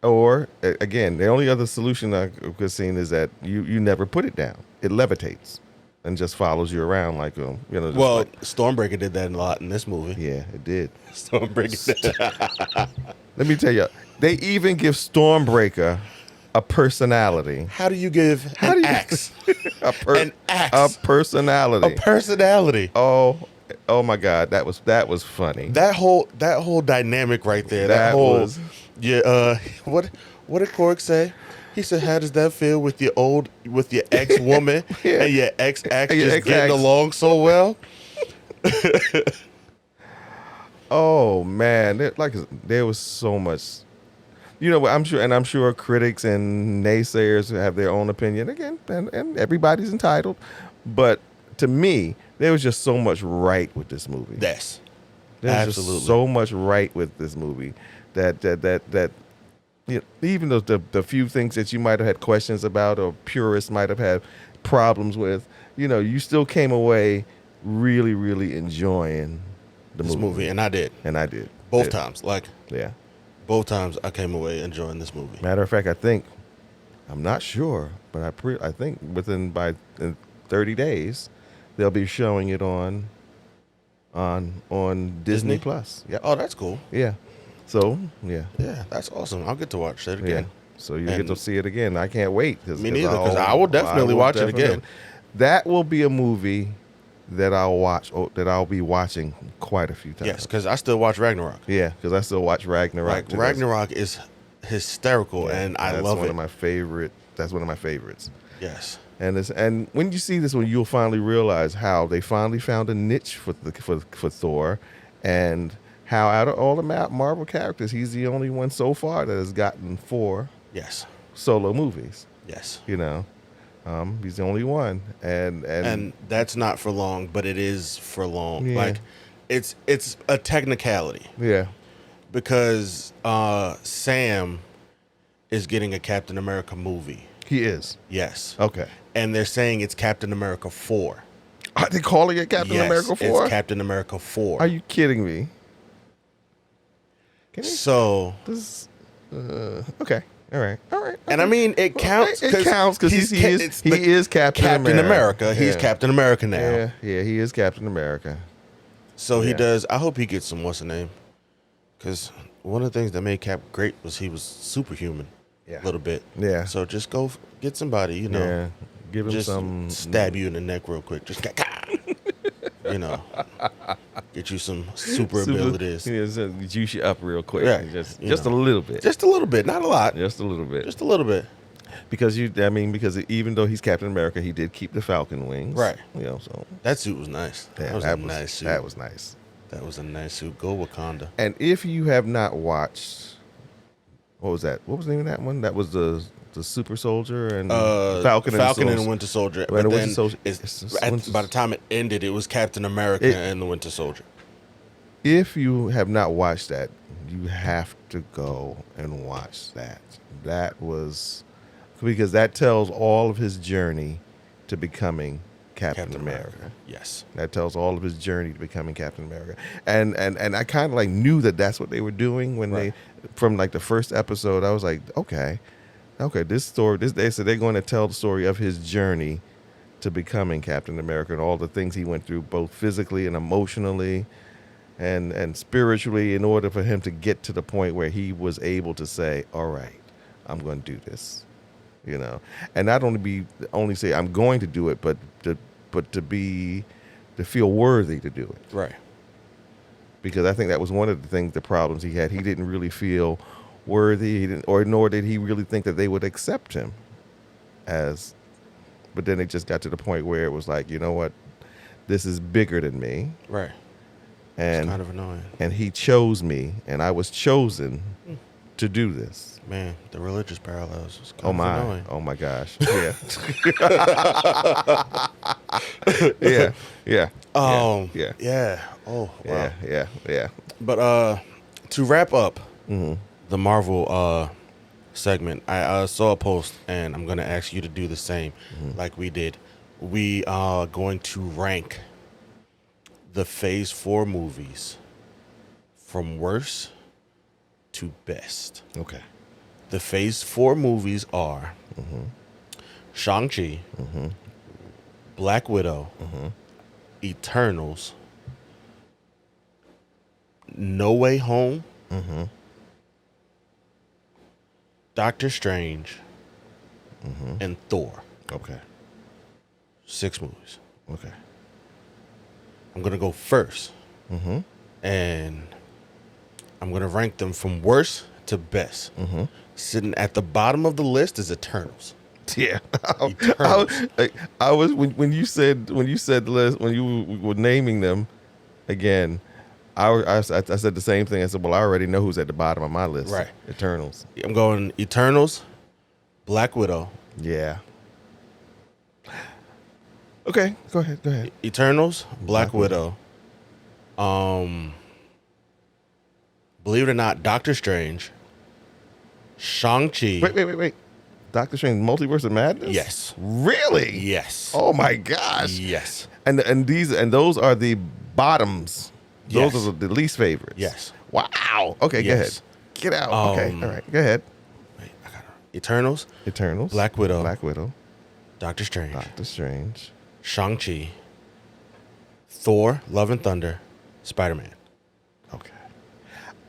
Speaker 2: Or again, the only other solution I could have seen is that you never put it down. It levitates and just follows you around like just
Speaker 1: Well,
Speaker 2: like-
Speaker 1: Stormbreaker did that a lot in this movie.
Speaker 2: yeah, it did.
Speaker 1: Stormbreaker did that.
Speaker 2: Let me tell you, they even give Stormbreaker a personality.
Speaker 1: How do you give
Speaker 2: How
Speaker 1: an
Speaker 2: do you-
Speaker 1: axe
Speaker 2: An
Speaker 1: axe.
Speaker 2: A personality.
Speaker 1: a personality?
Speaker 2: oh my God, that was funny.
Speaker 1: That whole dynamic right there. That,
Speaker 2: That
Speaker 1: whole
Speaker 2: was-
Speaker 1: yeah. What did Korg say? He said, "How does that feel with your ex woman
Speaker 2: Yeah.
Speaker 1: and your ex
Speaker 2: And your
Speaker 1: just
Speaker 2: ex-ax.
Speaker 1: getting along so well?"
Speaker 2: Oh man, there was so much. You know, I'm sure critics and naysayers have their own opinion again, and everybody's entitled. But to me, there was just so much right with this movie.
Speaker 1: Yes,
Speaker 2: There's
Speaker 1: absolutely.
Speaker 2: just so much right with this movie that you know, even though the few things that you might have had questions about or purists might have had problems with, you still came away really, really enjoying
Speaker 1: this movie, and I did
Speaker 2: And I did.
Speaker 1: both
Speaker 2: Yeah.
Speaker 1: times. Like
Speaker 2: Yeah.
Speaker 1: both times, I came away enjoying this movie.
Speaker 2: Matter of fact, I'm not sure, but I think in 30 days, they'll be showing it on Disney
Speaker 1: Disney?
Speaker 2: Plus. Yeah.
Speaker 1: Oh, that's cool.
Speaker 2: Yeah. So, yeah.
Speaker 1: Yeah, that's awesome. I'll get to watch that
Speaker 2: Yeah.
Speaker 1: again.
Speaker 2: So you get
Speaker 1: And-
Speaker 2: to see it again. I can't wait.
Speaker 1: Me neither, 'cause I will definitely watch it again.
Speaker 2: That will be a movie that I'll watch, that I'll be watching quite a few times.
Speaker 1: Yes, because I still watch Ragnarok.
Speaker 2: Yeah, because I still watch Ragnarok.
Speaker 1: Like
Speaker 2: too.
Speaker 1: Ragnarok is hysterical,
Speaker 2: Yeah,
Speaker 1: and I
Speaker 2: that's
Speaker 1: love
Speaker 2: one
Speaker 1: it.
Speaker 2: of my favorite. That's one of my favorites.
Speaker 1: Yes.
Speaker 2: And when you see this one, you'll finally realize how they finally found a niche for Thor, and how out of all the Marvel characters, he's the only one so far that has gotten 4
Speaker 1: Yes.
Speaker 2: solo movies.
Speaker 1: Yes.
Speaker 2: He's the only one,
Speaker 1: And that's not for long, but it is for long.
Speaker 2: Yeah.
Speaker 1: Like, it's a technicality
Speaker 2: yeah,
Speaker 1: because Sam is getting a Captain America movie.
Speaker 2: he is.
Speaker 1: Yes.
Speaker 2: Okay,
Speaker 1: And they're saying it's Captain America 4.
Speaker 2: are they calling it Captain
Speaker 1: Yes,
Speaker 2: America 4?
Speaker 1: It's Captain America 4.
Speaker 2: Are you kidding me? Can he?
Speaker 1: So,
Speaker 2: This, okay, all right.
Speaker 1: and I mean, it counts.
Speaker 2: It counts because he is Captain
Speaker 1: America. He's
Speaker 2: Yeah.
Speaker 1: Captain America now.
Speaker 2: Yeah, he is Captain America.
Speaker 1: So he
Speaker 2: Yeah.
Speaker 1: does. I hope he gets some what's the name, because one of the things that made Cap great was he was superhuman.
Speaker 2: Yeah.
Speaker 1: A little bit.
Speaker 2: Yeah.
Speaker 1: So just go get somebody.
Speaker 2: Yeah, give him
Speaker 1: just
Speaker 2: some
Speaker 1: stab you in the neck real quick. Just get you some super abilities.
Speaker 2: Yeah, so juice you up real quick.
Speaker 1: Right,
Speaker 2: Just
Speaker 1: you
Speaker 2: a
Speaker 1: know.
Speaker 2: little bit.
Speaker 1: Just a little bit, not a lot.
Speaker 2: Just a little bit.
Speaker 1: Just a little bit.
Speaker 2: because even though he's Captain America, he did keep the Falcon wings.
Speaker 1: Right.
Speaker 2: So
Speaker 1: That suit was nice.
Speaker 2: yeah,
Speaker 1: That was a nice suit.
Speaker 2: That was nice.
Speaker 1: That was a nice suit. Go Wakanda.
Speaker 2: And if you have not watched, what was that? What was the name of that one? That was the Super Soldier and Falcon
Speaker 1: and
Speaker 2: the
Speaker 1: Winter Soldier.
Speaker 2: Right,
Speaker 1: But
Speaker 2: the
Speaker 1: then
Speaker 2: Winter Soldier-
Speaker 1: it's-
Speaker 2: it's Winter-
Speaker 1: by the time it ended, it was Captain America
Speaker 2: It-
Speaker 1: and the Winter Soldier.
Speaker 2: If you have not watched that, you have to go and watch that. That was because that tells all of his journey to becoming Captain America.
Speaker 1: Yes.
Speaker 2: That tells all of his journey to becoming Captain America. And I kind of like knew that that's what they were doing when
Speaker 1: Right.
Speaker 2: from like the first episode. I was like, okay, this story. They said they're going to tell the story of his journey to becoming Captain America and all the things he went through, both physically and emotionally, and spiritually, in order for him to get to the point where he was able to say, all right, I'm going to do this. And not only say I'm going to do it, but to feel worthy to do it.
Speaker 1: Right.
Speaker 2: Because I think that was one of the problems he had. He didn't really feel worthy, nor did he really think that they would accept him as. But then it just got to the point where it was like, you know what, this is bigger than me,
Speaker 1: Right.
Speaker 2: and
Speaker 1: It's kind of annoying.
Speaker 2: and he chose me, and I was chosen to do this.
Speaker 1: Man, the religious parallels is kind
Speaker 2: Oh
Speaker 1: of
Speaker 2: my!
Speaker 1: annoying.
Speaker 2: Oh my gosh! Yeah, yeah, yeah, yeah,
Speaker 1: Yeah. Oh, wow.
Speaker 2: yeah.
Speaker 1: But to wrap up
Speaker 2: Mm-hmm.
Speaker 1: the Marvel segment, I saw a post, and I'm gonna ask you to do the same, like we did. We are going to rank the Phase 4 movies from worst to best.
Speaker 2: Okay.
Speaker 1: The Phase 4 movies are Shang-Chi, Black Widow, Eternals, No Way Home, Doctor Strange, and Thor.
Speaker 2: Okay.
Speaker 1: 6 movies.
Speaker 2: Okay.
Speaker 1: I'm going to go first. And I'm going to rank them from worst to best. Sitting at the bottom of the list is Eternals.
Speaker 2: Yeah.
Speaker 1: Eternals.
Speaker 2: I was when you said the list, when you were naming them again. I said the same thing. I said, well, I already know who's at the bottom of my list.
Speaker 1: Right.
Speaker 2: Eternals.
Speaker 1: I'm going Eternals, Black Widow.
Speaker 2: Yeah. Okay. Go ahead.
Speaker 1: Eternals, Black Widow. Believe it or not, Doctor Strange, Shang-Chi.
Speaker 2: Wait. Doctor Strange, Multiverse of Madness?
Speaker 1: Yes.
Speaker 2: Really?
Speaker 1: Yes.
Speaker 2: Oh my gosh.
Speaker 1: Yes.
Speaker 2: And those are the bottoms. Those
Speaker 1: Yes.
Speaker 2: are the least favorites.
Speaker 1: Yes.
Speaker 2: Wow. Okay, go ahead.
Speaker 1: Yes.
Speaker 2: Get out. Okay. All right. Go ahead.
Speaker 1: Wait, I got it. Eternals,
Speaker 2: Eternals.
Speaker 1: Black Widow.
Speaker 2: Doctor
Speaker 1: Doctor
Speaker 2: Strange.
Speaker 1: Shang-Chi, Thor, Love and Thunder, Spider-Man.
Speaker 2: Okay.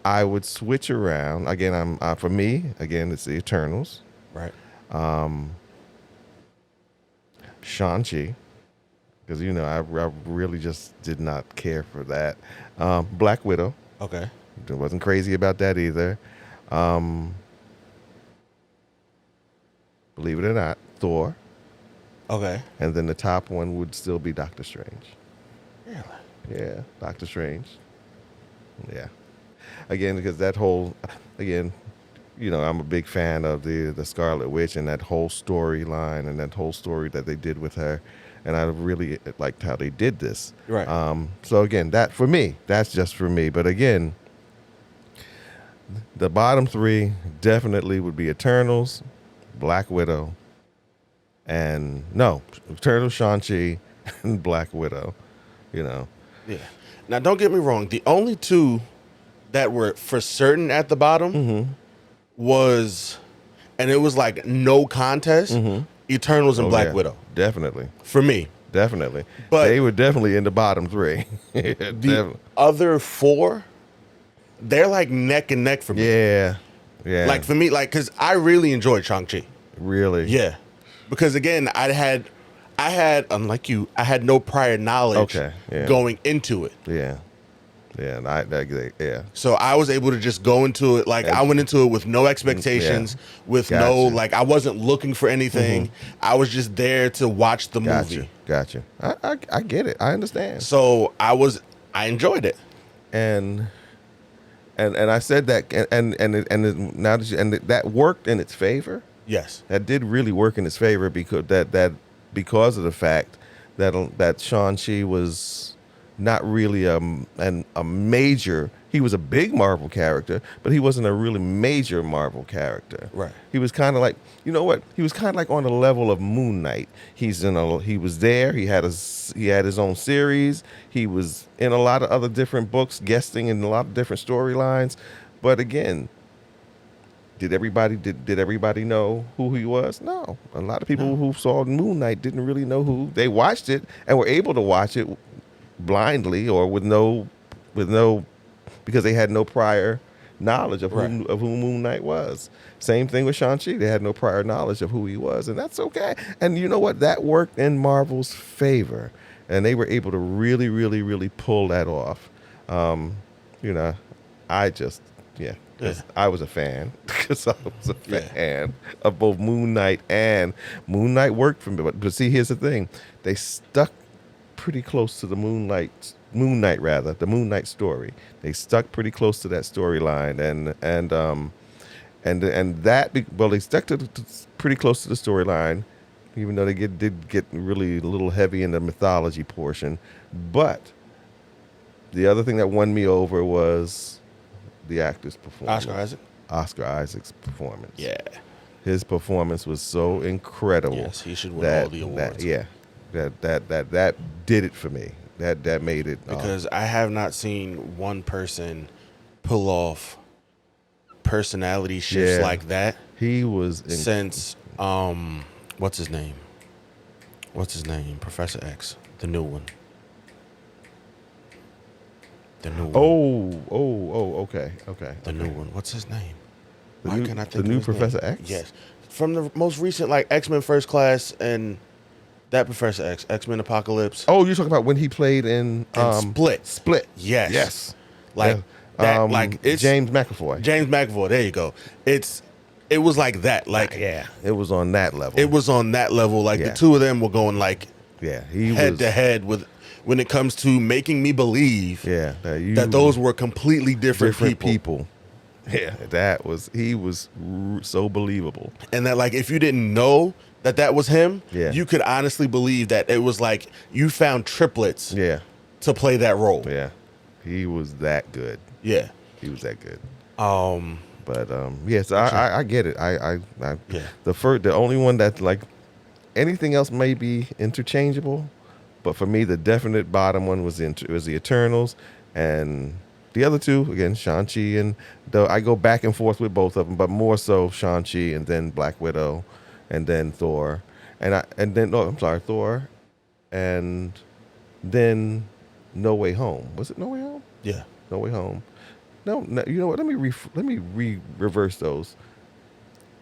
Speaker 2: I would switch around. Again, for me, it's the Eternals.
Speaker 1: Right.
Speaker 2: Shang-Chi. Because, I really just did not care for that. Black Widow.
Speaker 1: Okay.
Speaker 2: Wasn't crazy about that either. Believe it or not, Thor.
Speaker 1: Okay.
Speaker 2: And then the top one would still be Doctor Strange.
Speaker 1: Really?
Speaker 2: Yeah, Doctor Strange. Yeah. Again, because that whole, I'm a big fan of the Scarlet Witch and that whole storyline and that whole story that they did with her. And I really liked how they did this.
Speaker 1: Right.
Speaker 2: So again, that's just for me. But again, the bottom three definitely would be Eternals, Black Widow, Eternals, Shang-Chi, and Black Widow.
Speaker 1: Yeah. Now, don't get me wrong. The only two that were for certain at the bottom was, and it was like no contest, Eternals and Black Widow.
Speaker 2: Definitely.
Speaker 1: For me.
Speaker 2: Definitely.
Speaker 1: But
Speaker 2: they were definitely in the bottom three.
Speaker 1: the other four, they're like neck and neck for me.
Speaker 2: Yeah.
Speaker 1: Like for me, because I really enjoyed Shang-Chi.
Speaker 2: Really?
Speaker 1: Yeah. Because again, I had, unlike you, I had no prior knowledge going into it.
Speaker 2: Yeah. Yeah.
Speaker 1: So I was able to just go into it. Like I went into it with no expectations, with I wasn't looking for anything. I was just there to watch the movie.
Speaker 2: Gotcha. I get it. I understand.
Speaker 1: So I enjoyed it.
Speaker 2: And I said that, and now that worked in its favor.
Speaker 1: Yes.
Speaker 2: That did really work in its favor because because of the fact that Shang-Chi was not really a major. He was a big Marvel character, but he wasn't a really major Marvel character.
Speaker 1: Right.
Speaker 2: He was kind of like, He was kind of like on the level of Moon Knight. He was there. He had his own series. He was in a lot of other different books, guesting in a lot of different storylines. But again, did everybody know who he was? No. A lot of people who saw Moon Knight didn't really know who. They watched it and were able to watch it blindly or with no because they had no prior knowledge of who Moon Knight was. Same thing with Shang-Chi. They had no prior knowledge of who he was, and that's okay. And you know what? That worked in Marvel's favor, and they were able to really, really, really pull that off. because I was a fan. Because I was a fan of both Moon Knight and Moon Knight worked for me. But see, here's the thing: they stuck pretty close to the Moon Knight story. They stuck pretty close to that storyline, they stuck to pretty close to the storyline, even though they did get really a little heavy in the mythology portion. But the other thing that won me over was the actor's performance. Oscar Isaac's performance.
Speaker 1: Yeah.
Speaker 2: His performance was so incredible.
Speaker 1: Yes, he should win all the awards.
Speaker 2: That did it for me. That made it.
Speaker 1: Because I have not seen one person pull off personality shifts like that.
Speaker 2: He was
Speaker 1: since what's his name? Professor X, the new one.
Speaker 2: Okay.
Speaker 1: The new one. What's his name?
Speaker 2: Why can't I think the new Professor X?
Speaker 1: Yes, from the most recent, like X-Men First Class and that Professor X, X-Men Apocalypse.
Speaker 2: Oh, you're talking about when he played in
Speaker 1: Split.
Speaker 2: Split.
Speaker 1: Yes.
Speaker 2: Like it's James McAvoy.
Speaker 1: There you go. It was like that. Like
Speaker 2: it was on that level.
Speaker 1: Like the two of them were going like head to head with when it comes to making me believe that those were completely different people.
Speaker 2: Yeah, he was so believable.
Speaker 1: And that like if you didn't know that was him, you could honestly believe that it was like you found triplets to play that role.
Speaker 2: Yeah. He was that good.
Speaker 1: Yeah.
Speaker 2: He was that good.
Speaker 1: But
Speaker 2: yes, I get it. The only one that like anything else may be interchangeable, but for me the definite bottom one was the Eternals, and the other two again Shang-Chi, and I go back and forth with both of them, but more so Shang-Chi and then Black Widow, and then Thor, Thor, and then No Way Home. Was it No Way Home?
Speaker 1: Yeah,
Speaker 2: No Way Home. No, you know what? Let me reverse those.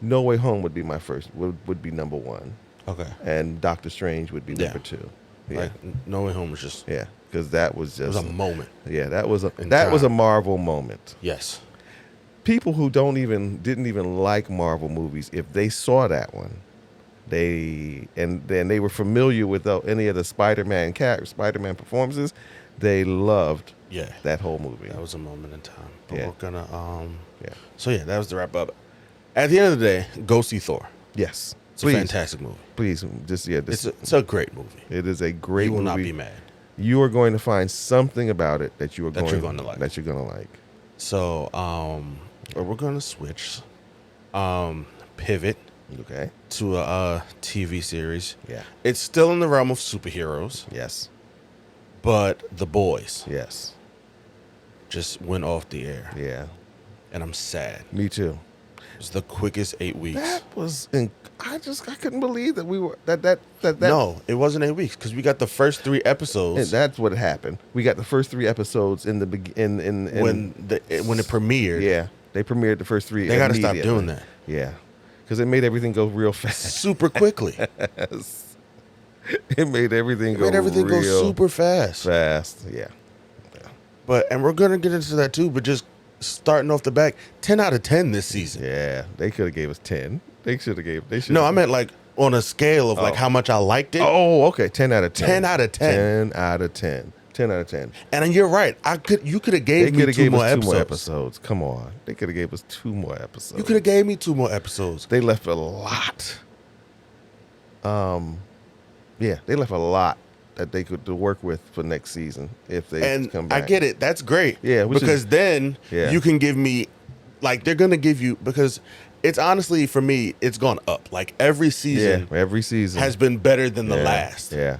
Speaker 2: No Way Home would be my first. Would be number one.
Speaker 1: Okay.
Speaker 2: And Doctor Strange would be number two. Yeah.
Speaker 1: Like, No Way Home was just
Speaker 2: because that was just
Speaker 1: a moment.
Speaker 2: Yeah, that was a Marvel moment.
Speaker 1: Yes.
Speaker 2: People who didn't even like Marvel movies, if they saw that one, they were familiar with any of the Spider-Man performances, they loved that whole movie.
Speaker 1: That was a moment in time. But we're gonna So that was the wrap up. At the end of the day, go see Thor.
Speaker 2: Yes.
Speaker 1: It's a fantastic movie.
Speaker 2: Please, it's
Speaker 1: a great movie.
Speaker 2: It is a great movie.
Speaker 1: You will not be mad.
Speaker 2: You are going to find something about it that you're going to like.
Speaker 1: So, we're going to switch, pivot, to a TV series.
Speaker 2: Yeah,
Speaker 1: it's still in the realm of superheroes.
Speaker 2: Yes,
Speaker 1: but The Boys.
Speaker 2: Yes, just
Speaker 1: went off the air.
Speaker 2: Yeah,
Speaker 1: and I'm sad.
Speaker 2: Me too.
Speaker 1: It was the quickest 8 weeks.
Speaker 2: That was. I couldn't believe that we were that.
Speaker 1: No, it wasn't 8 weeks because we got the first 3 episodes.
Speaker 2: And that's what happened. We got the first 3 episodes in when
Speaker 1: it premiered.
Speaker 2: Yeah, they premiered the first 3.
Speaker 1: They got to stop doing that.
Speaker 2: Yeah, because it made everything go real fast,
Speaker 1: super quickly.
Speaker 2: It made everything go
Speaker 1: super fast.
Speaker 2: Yeah.
Speaker 1: And we're gonna get into that too. But just starting off the back, 10 out of 10 this season.
Speaker 2: Yeah, they could have gave us 10. They should have gave.
Speaker 1: No, I meant like on a scale of like how much I liked it.
Speaker 2: Oh, okay. 10 out of 10.
Speaker 1: 10 out of 10.
Speaker 2: 10 out of 10. 10 out of 10.
Speaker 1: And you're right. You could have gave me 2 more
Speaker 2: episodes. Come on. They could have gave us 2 more episodes.
Speaker 1: You could have gave me 2 more episodes.
Speaker 2: They left a lot. They left a lot that they could work with for next season if they come back.
Speaker 1: I get it. That's great.
Speaker 2: Yeah,
Speaker 1: because then you can give me, like, they're gonna give you, because it's honestly, for me, it's gone up. Like every season has been better than the last.
Speaker 2: Yeah.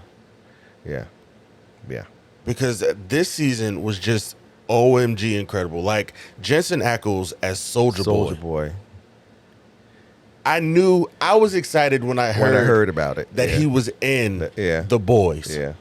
Speaker 1: Because this season was just OMG incredible. Like Jensen Ackles as Soldier Boy. I was excited when I heard
Speaker 2: about it
Speaker 1: that he was in The Boys.
Speaker 2: Yeah.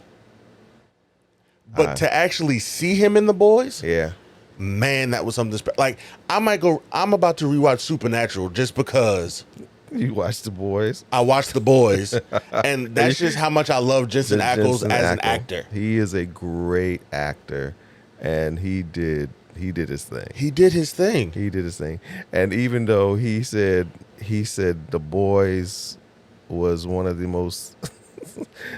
Speaker 1: But to actually see him in The Boys,
Speaker 2: yeah,
Speaker 1: man, that was something like I'm about to rewatch Supernatural just because
Speaker 2: you watched The Boys.
Speaker 1: I watched The Boys, and that's just how much I love Jensen Ackles as an actor.
Speaker 2: He is a great actor, and he did he did his thing.
Speaker 1: He did his thing.
Speaker 2: He did his thing. And even though he said The Boys was one of the most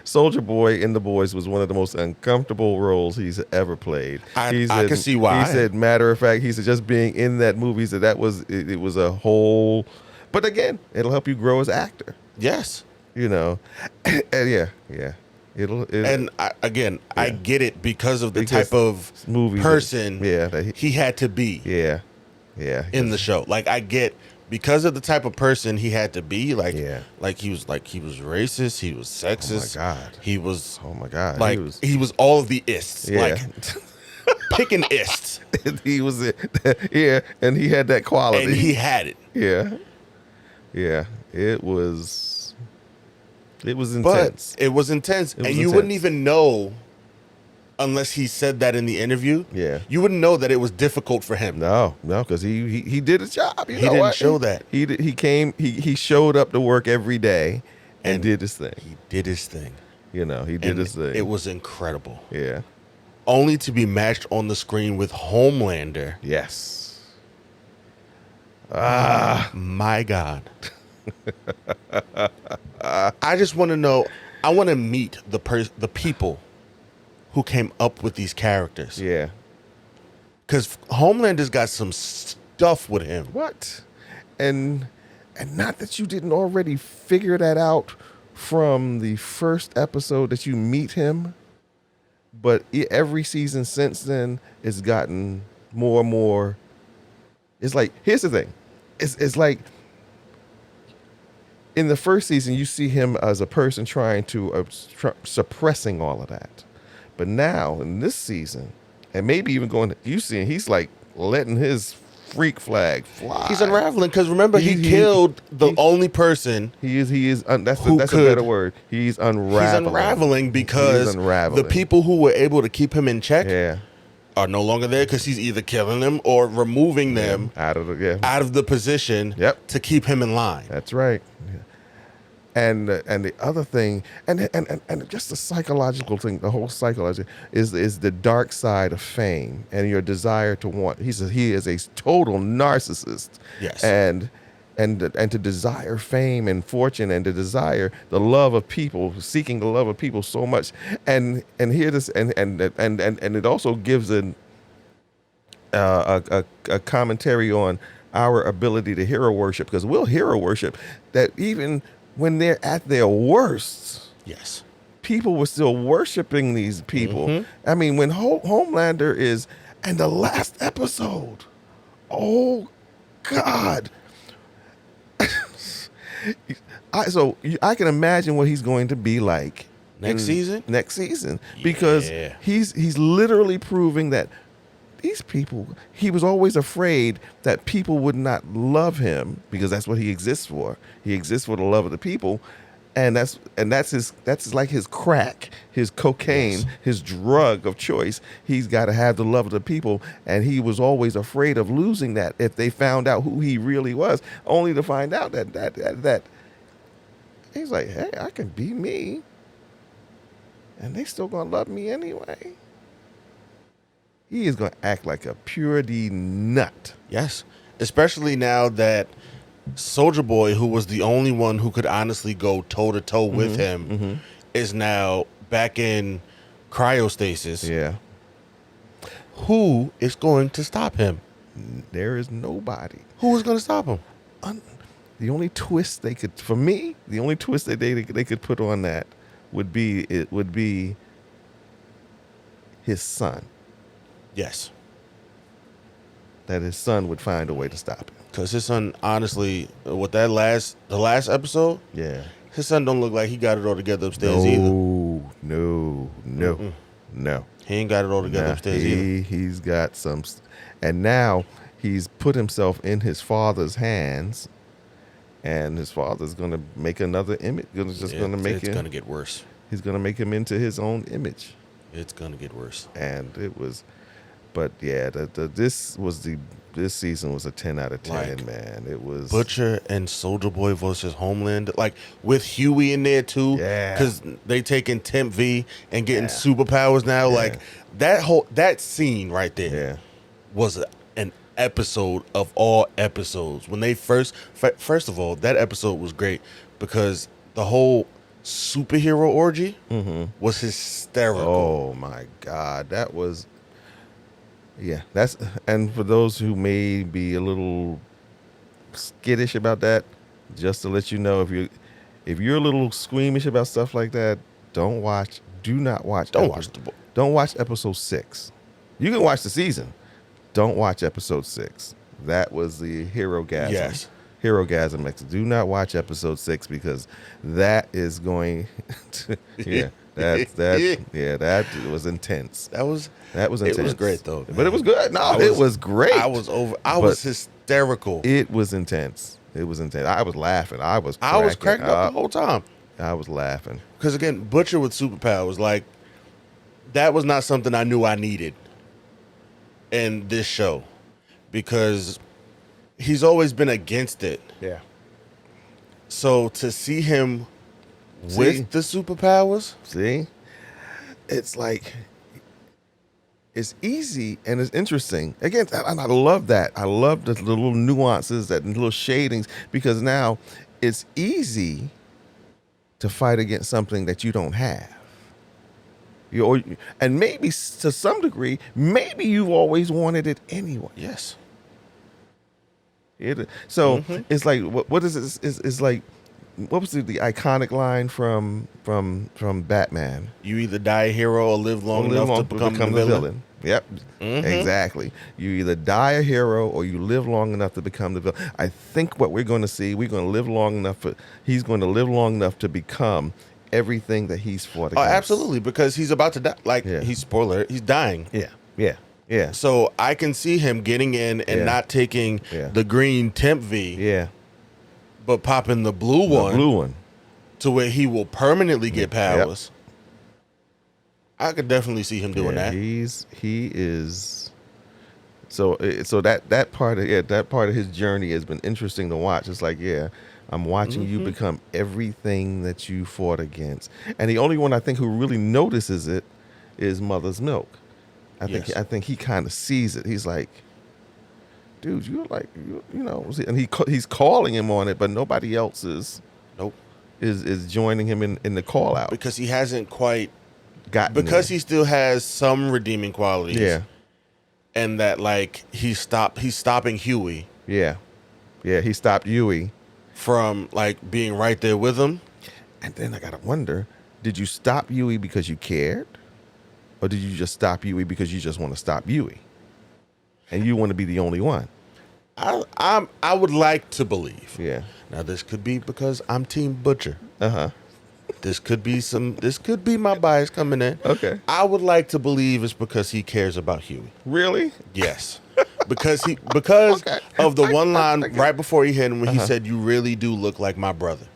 Speaker 2: Soldier Boy in The Boys was one of the most uncomfortable roles he's ever played.
Speaker 1: I can see why.
Speaker 2: He said, matter of fact, he said just being in that movie, he said that was it was a whole. But again, it'll help you grow as an actor.
Speaker 1: Yes.
Speaker 2: You know, and yeah.
Speaker 1: And I get it because of the type of
Speaker 2: movie
Speaker 1: person
Speaker 2: that
Speaker 1: he had to be.
Speaker 2: Yeah.
Speaker 1: In the show, like I get because of the type of person he had to be. Like he was racist. He was sexist.
Speaker 2: Oh my God.
Speaker 1: He was.
Speaker 2: Oh my God.
Speaker 1: Like he was all of the ists.
Speaker 2: Yeah.
Speaker 1: Like picking ists.
Speaker 2: He was yeah, and he had that quality.
Speaker 1: And he had it.
Speaker 2: Yeah. It was intense.
Speaker 1: But it was intense. And you wouldn't even know unless he said that in the interview.
Speaker 2: Yeah.
Speaker 1: You wouldn't know that it was difficult for him.
Speaker 2: No, because he did his job.
Speaker 1: He didn't show that.
Speaker 2: He showed up to work every day and did his thing.
Speaker 1: He did his thing.
Speaker 2: You know, he did his thing.
Speaker 1: It was incredible.
Speaker 2: Yeah.
Speaker 1: Only to be matched on the screen with Homelander.
Speaker 2: Yes.
Speaker 1: My God. I just want to know. I want to meet the people who came up with these characters.
Speaker 2: Yeah.
Speaker 1: Because Homelander's got some stuff with him.
Speaker 2: What? And not that you didn't already figure that out from the first episode that you meet him, but every season since then it's gotten more and more. It's like, here's the thing. It's like in the first season you see him as a person trying to suppressing all of that. But now in this season, and maybe even going, he's like letting his freak flag fly.
Speaker 1: He's unraveling because remember he killed the only person.
Speaker 2: He is. That's a better word. He's unraveling.
Speaker 1: He's unraveling because the people who were able to keep him in check are no longer there because he's either killing them or removing them
Speaker 2: out of the
Speaker 1: position to keep him in line.
Speaker 2: That's right. And the other thing, and just the psychological thing, the whole psychology is the dark side of fame and your desire to want. He says he is a total narcissist.
Speaker 1: Yes.
Speaker 2: And to desire fame and fortune and to desire the love of people, seeking the love of people so much. And hear this, and it also gives a commentary on our ability to hero worship, because we'll hero worship that even when they're at their worst,
Speaker 1: yes,
Speaker 2: people were still worshiping these people.
Speaker 1: Mm-hmm.
Speaker 2: I mean, when Homelander is, and the last episode, oh God. I can imagine what he's going to be like
Speaker 1: next season,
Speaker 2: because he's literally proving that these people, he was always afraid that people would not love him because that's what he exists for. He exists for the love of the people, and that's like his crack, his cocaine, his drug of choice. He's got to have the love of the people, and he was always afraid of losing that if they found out who he really was, only to find out that he's like, hey, I can be me, and they still gonna love me anyway. He is going to act like a purity nut.
Speaker 1: Yes, especially now that Soldier Boy, who was the only one who could honestly go toe-to-toe with him, is now back in cryostasis.
Speaker 2: Yeah.
Speaker 1: Who is going to stop him?
Speaker 2: There is nobody.
Speaker 1: Who is going to stop him?
Speaker 2: The only twist they could, for me, the only twist that they could put on that would be his son.
Speaker 1: Yes.
Speaker 2: That his son would find a way to stop him.
Speaker 1: Because his son, honestly, with the last episode, his son don't look like he got it all together upstairs either.
Speaker 2: No.
Speaker 1: He ain't got it all together upstairs either.
Speaker 2: He's got some, and now he's put himself in his father's hands, and his father's going to make another image. It's going
Speaker 1: to get worse.
Speaker 2: He's going to make him into his own image.
Speaker 1: It's going to get worse.
Speaker 2: And it was... But yeah, this season was a 10 out of 10, man. It was
Speaker 1: Butcher and Soldier Boy versus Homelander, like with Huey in there too, because they taking Temp V and getting superpowers now. Like that scene right there, was an episode of all episodes. When they first of all, that episode was great because the whole superhero orgy was hysterical.
Speaker 2: Oh my God, that was, yeah. That's, and for those who may be a little skittish about that, just to let you know, if you're a little squeamish about stuff like that, do not watch don't watch episode 6. You can watch the season. Don't watch episode 6. That was the Hero-gasm.
Speaker 1: Yes.
Speaker 2: Hero-gasm X. Do not watch episode 6 because that is going to, that was intense.
Speaker 1: That was
Speaker 2: intense.
Speaker 1: It was great though,
Speaker 2: But it was good. No, it was great.
Speaker 1: I was hysterical.
Speaker 2: It was intense. It was intense. I was laughing. I was
Speaker 1: cracking up the whole time.
Speaker 2: I was laughing.
Speaker 1: Because again, Butcher with superpowers, like, that was not something I knew I needed in this show. Because he's always been against it.
Speaker 2: Yeah.
Speaker 1: So to see him with the superpowers.
Speaker 2: See? It's like, it's easy and it's interesting. Again, and I love that. I love the little nuances, that little shadings, because now it's easy to fight against something that you don't have. And maybe to some degree, maybe you've always wanted it anyway.
Speaker 1: Yes.
Speaker 2: It's like, what is it? It's like, what was the iconic line from Batman?
Speaker 1: You either die a hero or live long enough to become the villain.
Speaker 2: Yep, exactly. You either die a hero or you live long enough to become the villain. I think what we're going to see, he's going to live long enough to become everything that he's fought against.
Speaker 1: Oh, absolutely, because he's about to die. Like, he's dying.
Speaker 2: Yeah.
Speaker 1: So I can see him getting in and not taking the green temp V.
Speaker 2: Yeah.
Speaker 1: But popping the blue one to where he will permanently get powers. Yep. I could definitely see him doing that.
Speaker 2: He is. So that part of his journey has been interesting to watch. It's like, I'm watching you become everything that you fought against, and the only one I think who really notices it is Mother's Milk. I think he kind of sees it. He's like, dude, you're like, you know, and he's calling him on it, but nobody else is joining him in the call out
Speaker 1: because he hasn't quite
Speaker 2: gotten
Speaker 1: because
Speaker 2: there.
Speaker 1: He still has some redeeming qualities.
Speaker 2: Yeah,
Speaker 1: and that, like, he's stopping Huey.
Speaker 2: Yeah, he stopped Huey
Speaker 1: from, like, being right there with him.
Speaker 2: And then I gotta wonder, did you stop Huey because you cared, or did you just stop Huey because you just want to stop Huey? And you want to be the only one.
Speaker 1: I would like to believe.
Speaker 2: Yeah.
Speaker 1: Now this could be because I'm Team Butcher.
Speaker 2: Uh-huh.
Speaker 1: This could be my bias coming in.
Speaker 2: Okay.
Speaker 1: I would like to believe it's because he cares about Huey.
Speaker 2: Really?
Speaker 1: Yes. Because of the one line right before he hit him when he said, "You really do look like my brother."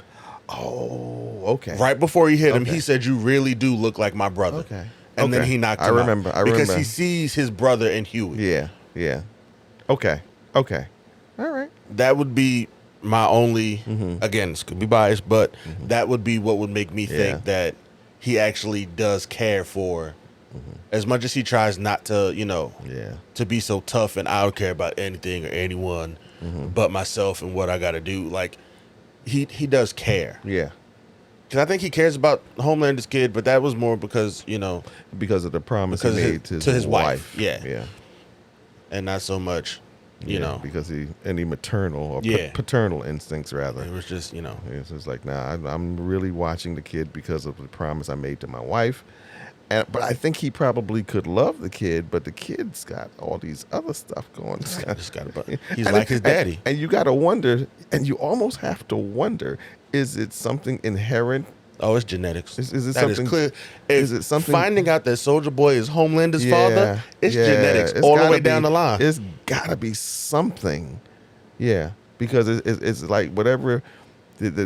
Speaker 2: Oh, okay.
Speaker 1: Right before he hit him, he said, "You really do look like my brother."
Speaker 2: Okay.
Speaker 1: And then he knocked him out.
Speaker 2: I remember.
Speaker 1: Because he sees his brother in Huey.
Speaker 2: Yeah. Okay. All right.
Speaker 1: That would be my only, again, this could be biased, but that would be what would make me think that he actually does care for, as much as he tries not to, to be so tough and I don't care about anything or anyone but myself and what I got to do. Like, he does care.
Speaker 2: Yeah.
Speaker 1: Because I think he cares about Homelander's kid, but that was more because,
Speaker 2: because of the promise he made to his wife.
Speaker 1: Yeah. And not so much,
Speaker 2: because any maternal or paternal instincts, rather.
Speaker 1: It was just,
Speaker 2: It's just like, I'm really watching the kid because of the promise I made to my wife. But I think he probably could love the kid, but the kid's got all these other stuff going.
Speaker 1: He's like his daddy.
Speaker 2: And you got to wonder, and you almost have to wonder, is it something inherent?
Speaker 1: Oh, it's genetics.
Speaker 2: Is it
Speaker 1: that
Speaker 2: something
Speaker 1: is clear?
Speaker 2: Is it something?
Speaker 1: Finding out that Soldier Boy is Homelander's father, it's genetics all the way down the line.
Speaker 2: It's got to be something. Yeah, because it's like whatever the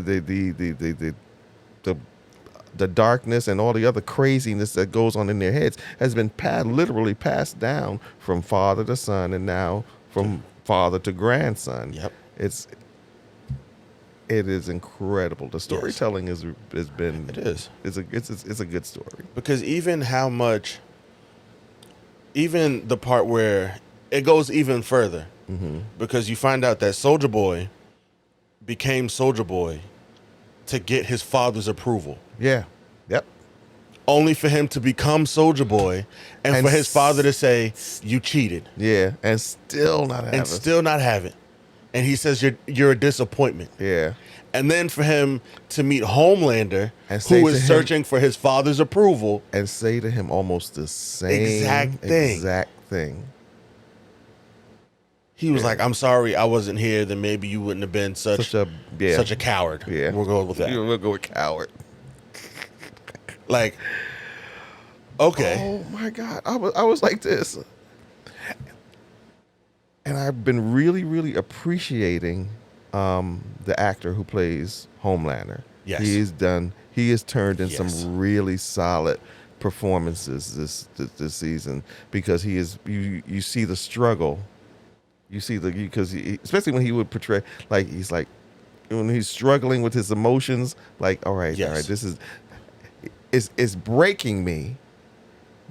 Speaker 2: darkness and all the other craziness that goes on in their heads has been literally passed down from father to son, and now from father to grandson.
Speaker 1: Yep.
Speaker 2: It is incredible. The storytelling has been.
Speaker 1: It is.
Speaker 2: It's a good story.
Speaker 1: Because even the part where it goes even further
Speaker 2: Mm-hmm.
Speaker 1: because you find out that Soldier Boy became Soldier Boy to get his father's approval,
Speaker 2: Yeah. Yep.
Speaker 1: only for him to become Soldier Boy and
Speaker 2: And
Speaker 1: for his father to say you cheated
Speaker 2: Yeah. And still not have
Speaker 1: and
Speaker 2: us.
Speaker 1: still not have it. And he says you're a disappointment.
Speaker 2: Yeah.
Speaker 1: And then for him to meet Homelander,
Speaker 2: And say
Speaker 1: who
Speaker 2: to
Speaker 1: is
Speaker 2: him-
Speaker 1: searching for his father's approval.
Speaker 2: And say to him almost the same
Speaker 1: Exact thing.
Speaker 2: exact thing.
Speaker 1: He was like, "I'm sorry, I wasn't here. Then maybe you wouldn't have been such
Speaker 2: a
Speaker 1: coward."
Speaker 2: Yeah.
Speaker 1: We'll go with that.
Speaker 2: We'll go with coward.
Speaker 1: Like, okay,
Speaker 2: Oh my God. I was like this. And I've been really, really appreciating the actor who plays Homelander.
Speaker 1: Yes.
Speaker 2: He has turned in
Speaker 1: Yes.
Speaker 2: some really solid performances this season because you see the struggle. You see because especially when he would portray he's like when he's struggling with his emotions, like, all right,
Speaker 1: Yes.
Speaker 2: this is it's breaking me,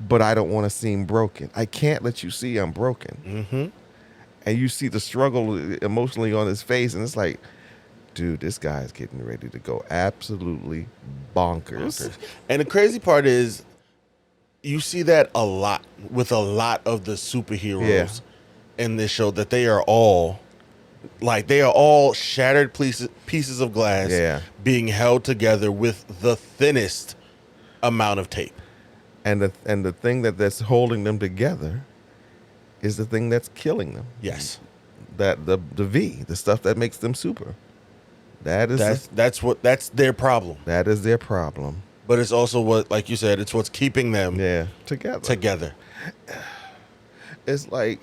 Speaker 2: but I don't want to seem broken. I can't let you see I'm broken.
Speaker 1: Mm-hmm.
Speaker 2: And you see the struggle emotionally on his face, and it's like, dude, this guy is getting ready to go absolutely bonkers.
Speaker 1: And the crazy part is, you see that a lot with a lot of the superheroes in this show, that they are all shattered pieces of glass
Speaker 2: Yeah.
Speaker 1: being held together with the thinnest amount of tape.
Speaker 2: And the thing that's holding them together is the thing that's killing them.
Speaker 1: Yes.
Speaker 2: That the V, the stuff that makes them super.
Speaker 1: That's their problem.
Speaker 2: That is their problem.
Speaker 1: But it's also what, like you said, it's what's keeping them
Speaker 2: Yeah,
Speaker 1: together.
Speaker 2: It's like,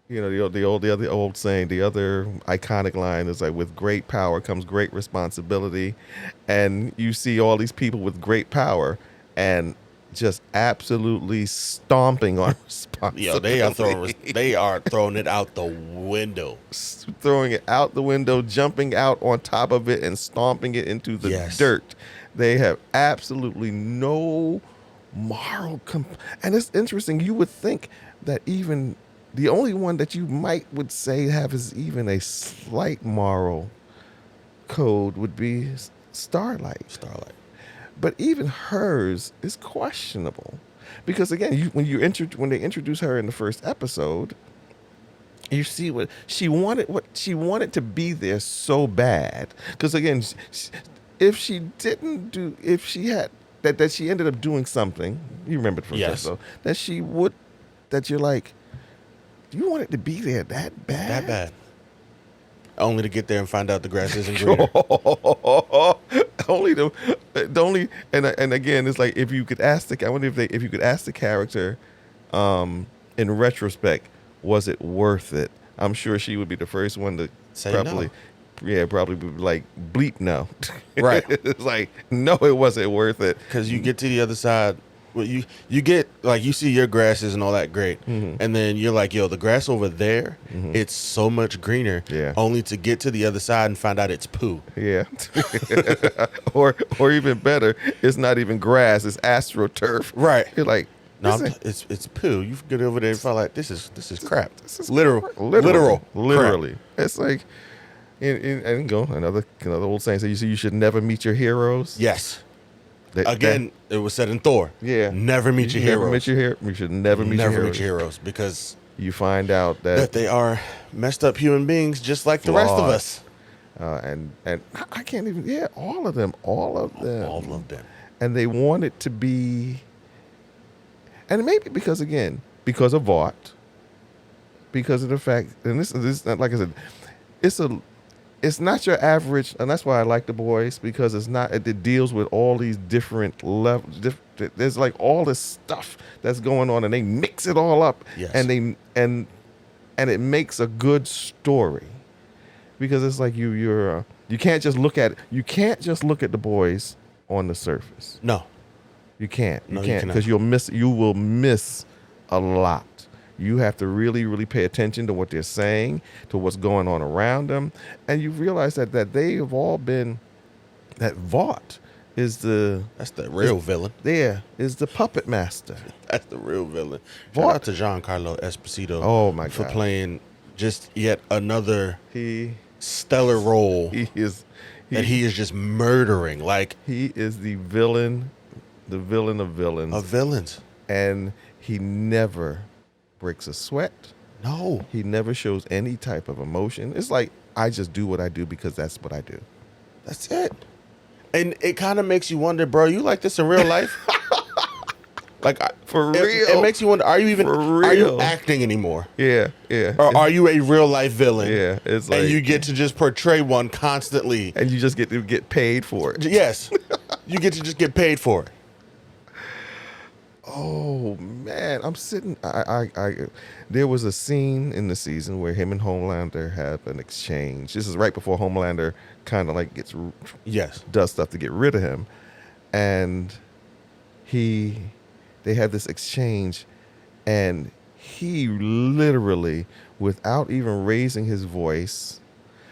Speaker 2: the old saying, the other iconic line is like, with great power comes great responsibility. And you see all these people with great power and just absolutely stomping on responsibility.
Speaker 1: Yo, they are throwing it out the window.
Speaker 2: Throwing it out the window, jumping out on top of it and stomping it into the
Speaker 1: Yes.
Speaker 2: dirt. They have absolutely no moral and it's interesting. You would think that even the only one that you would say has even a slight moral code would be Starlight. But even hers is questionable, because again, when they introduce her in the first episode, you see what she wanted to be there so bad. Because again, if she ended up doing something, you remember the first
Speaker 1: Yes.
Speaker 2: episode, that you're like, do you want it to be there that bad?
Speaker 1: That bad. Only to get there and find out the grass isn't greener.
Speaker 2: And again, it's like, if you could ask if you could ask the character, in retrospect, was it worth it? I'm sure she would be the first one to
Speaker 1: Say
Speaker 2: probably be like, bleep no.
Speaker 1: Right.
Speaker 2: It's like, no, it wasn't worth it.
Speaker 1: Because you get to the other side, well, you get, like, you see your grasses and all that great, and then you're like, yo, the grass over there, it's so much greener.
Speaker 2: Yeah.
Speaker 1: Only to get to the other side and find out it's poo.
Speaker 2: Yeah. or even better, it's not even grass, it's astroturf.
Speaker 1: Right.
Speaker 2: You're like,
Speaker 1: No,
Speaker 2: this
Speaker 1: it's poo. You get over there and find like this is crap.
Speaker 2: This is
Speaker 1: literal.
Speaker 2: literally. It's like, and go another old saying. So you should never meet your heroes.
Speaker 1: Yes.
Speaker 2: That-
Speaker 1: Again, it was said in Thor.
Speaker 2: Yeah.
Speaker 1: Never meet your heroes.
Speaker 2: You should never meet your heroes.
Speaker 1: heroes because
Speaker 2: You find out
Speaker 1: that they are messed up human beings just like the rest of
Speaker 2: Flawed.
Speaker 1: us.
Speaker 2: And I can't even. Yeah, all of them. All of them. And they want it to be. And maybe because of Vought, because of the fact, and this like I said, it's not your average, and that's why I like The Boys, because it deals with all these different levels. There's like all this stuff that's going on, and they mix it all up,
Speaker 1: Yes.
Speaker 2: and it makes a good story, because it's like you can't just look at The Boys on the surface.
Speaker 1: No.
Speaker 2: You can't. You
Speaker 1: No, you
Speaker 2: can't,
Speaker 1: cannot.
Speaker 2: because you will miss a lot. You have to really, really pay attention to what they're saying, to what's going on around them, and you realize that they have all been, that Vought
Speaker 1: That's the real villain.
Speaker 2: is the puppet master.
Speaker 1: That's the real villain.
Speaker 2: What?
Speaker 1: Shout out to Giancarlo Esposito.
Speaker 2: Oh, my
Speaker 1: for
Speaker 2: God.
Speaker 1: playing just yet another
Speaker 2: He
Speaker 1: stellar role
Speaker 2: is
Speaker 1: that he is just murdering. Like
Speaker 2: he is the villain of villains,
Speaker 1: of villains.
Speaker 2: and he never breaks a sweat.
Speaker 1: No,
Speaker 2: He never shows any type of emotion. It's like, I just do what I do because that's what I do.
Speaker 1: that's it. And it kind of makes you wonder, bro. You like this in real life? Like
Speaker 2: For
Speaker 1: it,
Speaker 2: real.
Speaker 1: It makes you wonder. Are you even?
Speaker 2: For
Speaker 1: Are you
Speaker 2: real.
Speaker 1: acting anymore?
Speaker 2: Yeah.
Speaker 1: Or are you a real life villain?
Speaker 2: Yeah, it's like,
Speaker 1: And you get to just portray one constantly.
Speaker 2: and you just get to get paid for it.
Speaker 1: Yes, you get to just get paid for it.
Speaker 2: Oh man, I'm sitting. There was a scene in the season where him and Homelander have an exchange. This is right before Homelander kind of like
Speaker 1: Yes,
Speaker 2: does stuff to get rid of him, and they have this exchange, and he literally, without even raising his voice,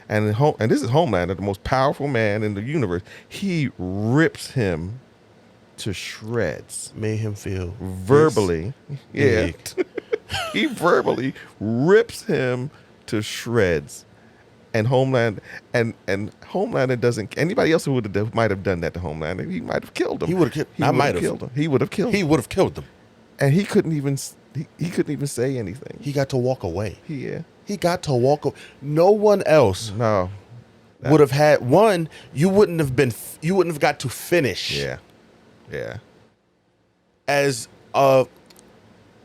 Speaker 2: and this is Homelander, the most powerful man in the universe, he rips him to shreds.
Speaker 1: made him feel
Speaker 2: Verbally, yeah.
Speaker 1: big.
Speaker 2: He verbally rips him to shreds, and Homelander doesn't. Anybody else who might have done that to Homelander, he might have killed him.
Speaker 1: He would have killed. I might have
Speaker 2: killed him. He would have killed
Speaker 1: He
Speaker 2: him,
Speaker 1: would have killed them.
Speaker 2: and he couldn't even say anything.
Speaker 1: He got to walk away.
Speaker 2: Yeah,
Speaker 1: He got to walk away. No one else
Speaker 2: no,
Speaker 1: would have had one. You wouldn't have got to finish.
Speaker 2: yeah.
Speaker 1: As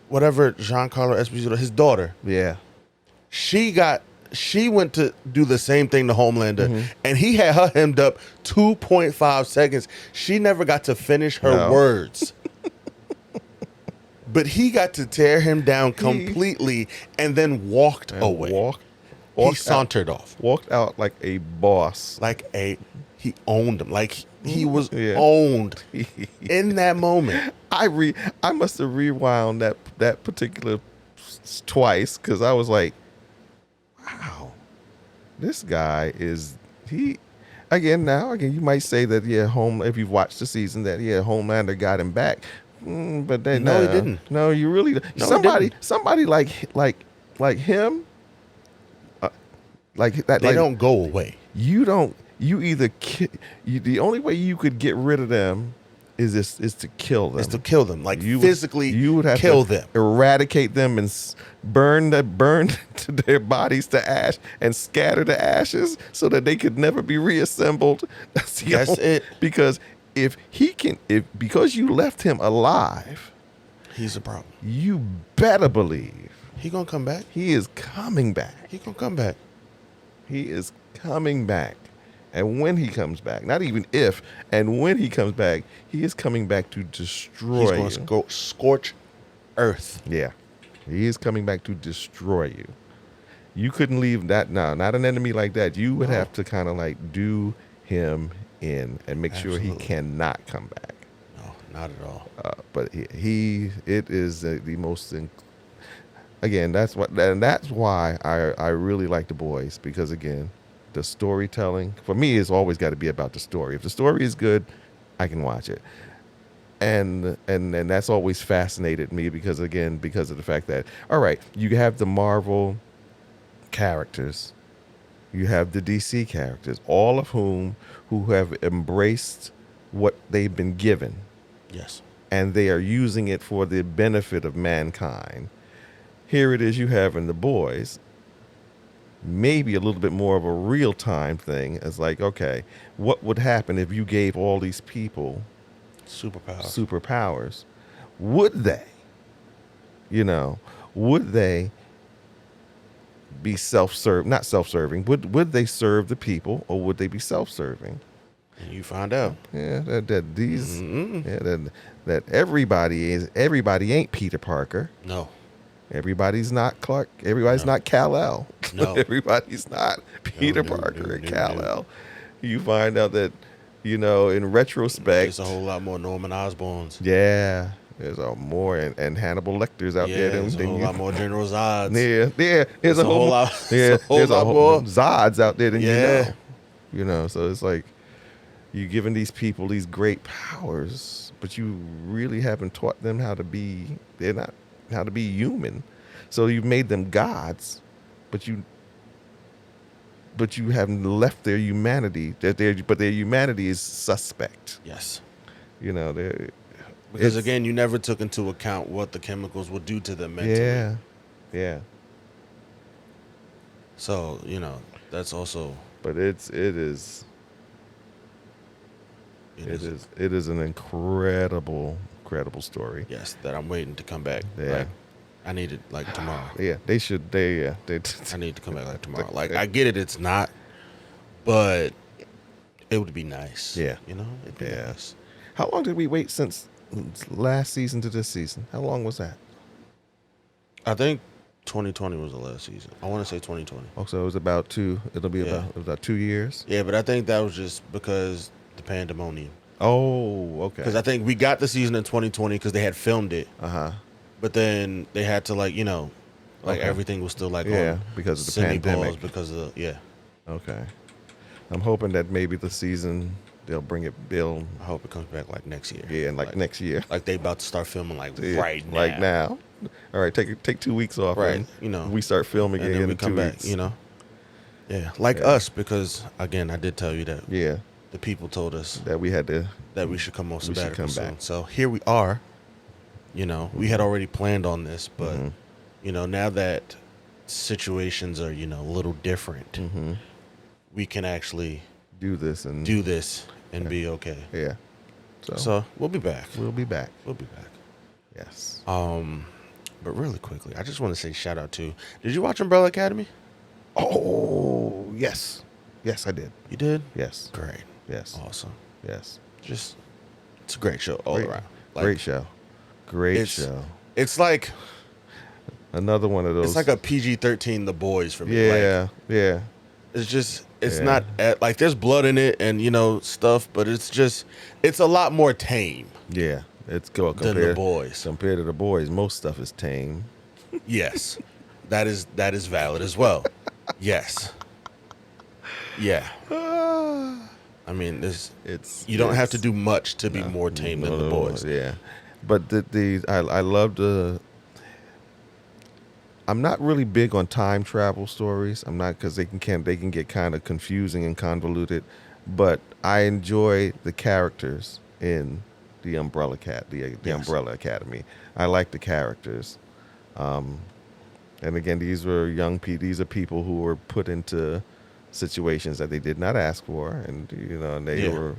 Speaker 1: whatever Giancarlo Esposito, his daughter,
Speaker 2: Yeah.
Speaker 1: she went to do the same thing to Homelander,
Speaker 2: Mm-hmm.
Speaker 1: and he had her hemmed up 2.5 seconds. She never got to finish her
Speaker 2: No.
Speaker 1: words. But he got to tear him down completely and then walked
Speaker 2: And
Speaker 1: away. He
Speaker 2: walked
Speaker 1: sauntered off.
Speaker 2: walked out like a boss.
Speaker 1: He owned him. Like he was
Speaker 2: Yeah.
Speaker 1: owned in that moment.
Speaker 2: I must have rewound that particular twice, because I was like, wow, this guy is again you might say that if you've watched the season that Homelander got him back, but then
Speaker 1: No, he didn't.
Speaker 2: No, you really
Speaker 1: No, he didn't.
Speaker 2: somebody like him, like that.
Speaker 1: They
Speaker 2: like,
Speaker 1: don't go away.
Speaker 2: You either the only way you could get rid of them is to kill them.
Speaker 1: Is to kill them, like
Speaker 2: You
Speaker 1: physically
Speaker 2: would have
Speaker 1: kill
Speaker 2: to
Speaker 1: them.
Speaker 2: eradicate them and burn their bodies to ash and scatter the ashes so that they could never be reassembled. That's
Speaker 1: it.
Speaker 2: Because because you left him alive,
Speaker 1: He's a problem.
Speaker 2: you better believe
Speaker 1: He gonna come back.
Speaker 2: he is coming back.
Speaker 1: He gonna come back.
Speaker 2: He is coming back. And when he comes back, not even if, and when he comes back, he is coming back to destroy
Speaker 1: He's
Speaker 2: you.
Speaker 1: gonna scorch earth.
Speaker 2: Yeah. He is coming back to destroy you. You couldn't leave that. No, not an enemy like that. You would
Speaker 1: No.
Speaker 2: have to kind of like do him in and make sure he
Speaker 1: Absolutely.
Speaker 2: cannot come back.
Speaker 1: No, not at all.
Speaker 2: But it is the most. Again, that's why I really like The Boys, because again, the storytelling for me has always got to be about the story. If the story is good, I can watch it. And that's always fascinated me because of the fact that, all right, you have the Marvel characters, you have the DC characters, all of who have embraced what they've been given,
Speaker 1: Yes.
Speaker 2: and they are using it for the benefit of mankind. Here it is, you have in The Boys, maybe a little bit more of a real-time thing. It's like, okay, what would happen if you gave all these people superpowers? Would they be not self-serving, would they serve the people, or would they be self-serving?
Speaker 1: And you find out.
Speaker 2: Yeah, that everybody ain't Peter Parker.
Speaker 1: No.
Speaker 2: Everybody's not Clark. Everybody's
Speaker 1: No.
Speaker 2: not Kal-El.
Speaker 1: No.
Speaker 2: Everybody's not Peter
Speaker 1: no,
Speaker 2: Parker
Speaker 1: no,
Speaker 2: and
Speaker 1: no,
Speaker 2: Kal-El. You find out that, in retrospect,
Speaker 1: There's a whole lot more Norman Osborns.
Speaker 2: yeah, there's a more and Hannibal Lecter's out there
Speaker 1: There's a whole lot more General Zod's.
Speaker 2: Yeah, there's a whole
Speaker 1: lot.
Speaker 2: yeah,
Speaker 1: There's a whole lot more.
Speaker 2: Zods out there than
Speaker 1: Yeah.
Speaker 2: you know. So it's like, you're giving these people these great powers, but you really haven't taught them how to be. They're not how to be human. So you've made them gods, but you haven't left their humanity. But their humanity is suspect.
Speaker 1: Yes.
Speaker 2: You know,
Speaker 1: because again, you never took into account what the chemicals would do to them mentally.
Speaker 2: Yeah, yeah.
Speaker 1: So that's also.
Speaker 2: But it is an incredible story.
Speaker 1: Yes, that I'm waiting to come back.
Speaker 2: Yeah.
Speaker 1: Like, I need it like tomorrow.
Speaker 2: Yeah, they should. They
Speaker 1: I need to come back like tomorrow. Like I get it, it's not, but it would be nice.
Speaker 2: Yeah.
Speaker 1: It'd be nice.
Speaker 2: How long did we wait since last season to this season? How long was that?
Speaker 1: I think 2020 was the last season. I want to say 2020.
Speaker 2: Oh, so it was about two. It'll be about 2 years.
Speaker 1: Yeah, but I think that was just because the pandemonium.
Speaker 2: Oh, okay.
Speaker 1: Because I think we got the season in 2020 because they had filmed it. But then they had to
Speaker 2: Okay.
Speaker 1: everything was still
Speaker 2: on because of the pandemic.
Speaker 1: Because of
Speaker 2: Okay. I'm hoping that maybe the season they'll bring it.
Speaker 1: I hope it comes back next year.
Speaker 2: Yeah, and next year.
Speaker 1: Like they about to start filming right now.
Speaker 2: Right now. All right, take 2 weeks off.
Speaker 1: Right.
Speaker 2: And, we start filming
Speaker 1: and
Speaker 2: again
Speaker 1: then we
Speaker 2: in
Speaker 1: come
Speaker 2: 2
Speaker 1: back.
Speaker 2: weeks.
Speaker 1: Yeah, like us, because again, I did tell you that.
Speaker 2: Yeah.
Speaker 1: The people told us
Speaker 2: that we had to
Speaker 1: that we should come on sabbatical
Speaker 2: come
Speaker 1: soon.
Speaker 2: back.
Speaker 1: So here we are. We had already planned on this, but now that situations are a little different, we can actually
Speaker 2: do this and
Speaker 1: be okay.
Speaker 2: Yeah.
Speaker 1: So we'll be back.
Speaker 2: We'll be back.
Speaker 1: Yes. But really quickly, I just want to say shout out to. Did you watch Umbrella Academy?
Speaker 2: Oh yes, I did.
Speaker 1: You did?
Speaker 2: Yes.
Speaker 1: Great.
Speaker 2: Yes.
Speaker 1: Awesome.
Speaker 2: Yes.
Speaker 1: Just it's a great show all around.
Speaker 2: Great show. Great show.
Speaker 1: It's like
Speaker 2: another one of those.
Speaker 1: It's like a PG-13 The Boys for me.
Speaker 2: Yeah. Yeah.
Speaker 1: It's not like there's blood in it and stuff, but it's a lot more tame.
Speaker 2: Yeah. It's cool
Speaker 1: than The Boys.
Speaker 2: Compared to The Boys, most stuff is tame.
Speaker 1: Yes. That is valid as well. Yes. Yeah. I mean, you don't have to do much to be more tame than The Boys.
Speaker 2: Yeah. But I love the. I'm not really big on time travel stories. I'm not, because they can get kind of confusing and convoluted. But I enjoy the characters in the Umbrella Umbrella Academy. I like the characters. And again, these were young people. These are people who were put into situations that they did not ask for, and and they were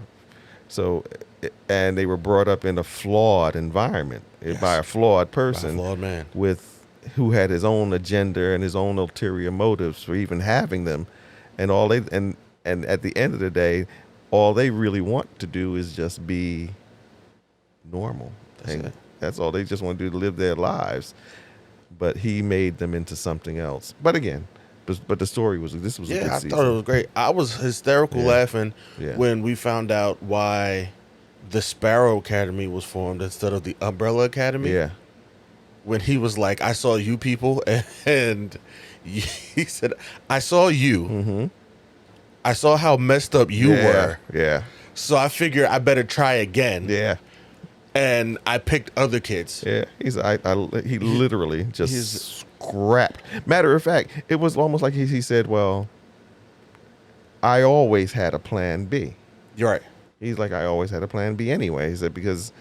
Speaker 2: and they were brought up in a flawed environment by a flawed person,
Speaker 1: by a flawed man
Speaker 2: who had his own agenda and his own ulterior motives for even having them, and and at the end of the day, all they really want to do is just be normal. That's all they just want to do, to live their lives. But he made them into something else. But again, but the story was a good season.
Speaker 1: I thought it was great. I was hysterical laughing when we found out why the Sparrow Academy was formed instead of the Umbrella Academy.
Speaker 2: Yeah.
Speaker 1: When he was like, I saw you people, and he said, I saw you.
Speaker 2: Mm-hmm.
Speaker 1: I saw how messed up you were.
Speaker 2: Yeah.
Speaker 1: So I figured I better try again.
Speaker 2: Yeah.
Speaker 1: And I picked other kids.
Speaker 2: Yeah, he literally just scrapped. Matter of fact, it was almost like he said, "Well, I always had a plan B."
Speaker 1: You're right.
Speaker 2: He's like, "I always had a plan B anyway." He said, "Because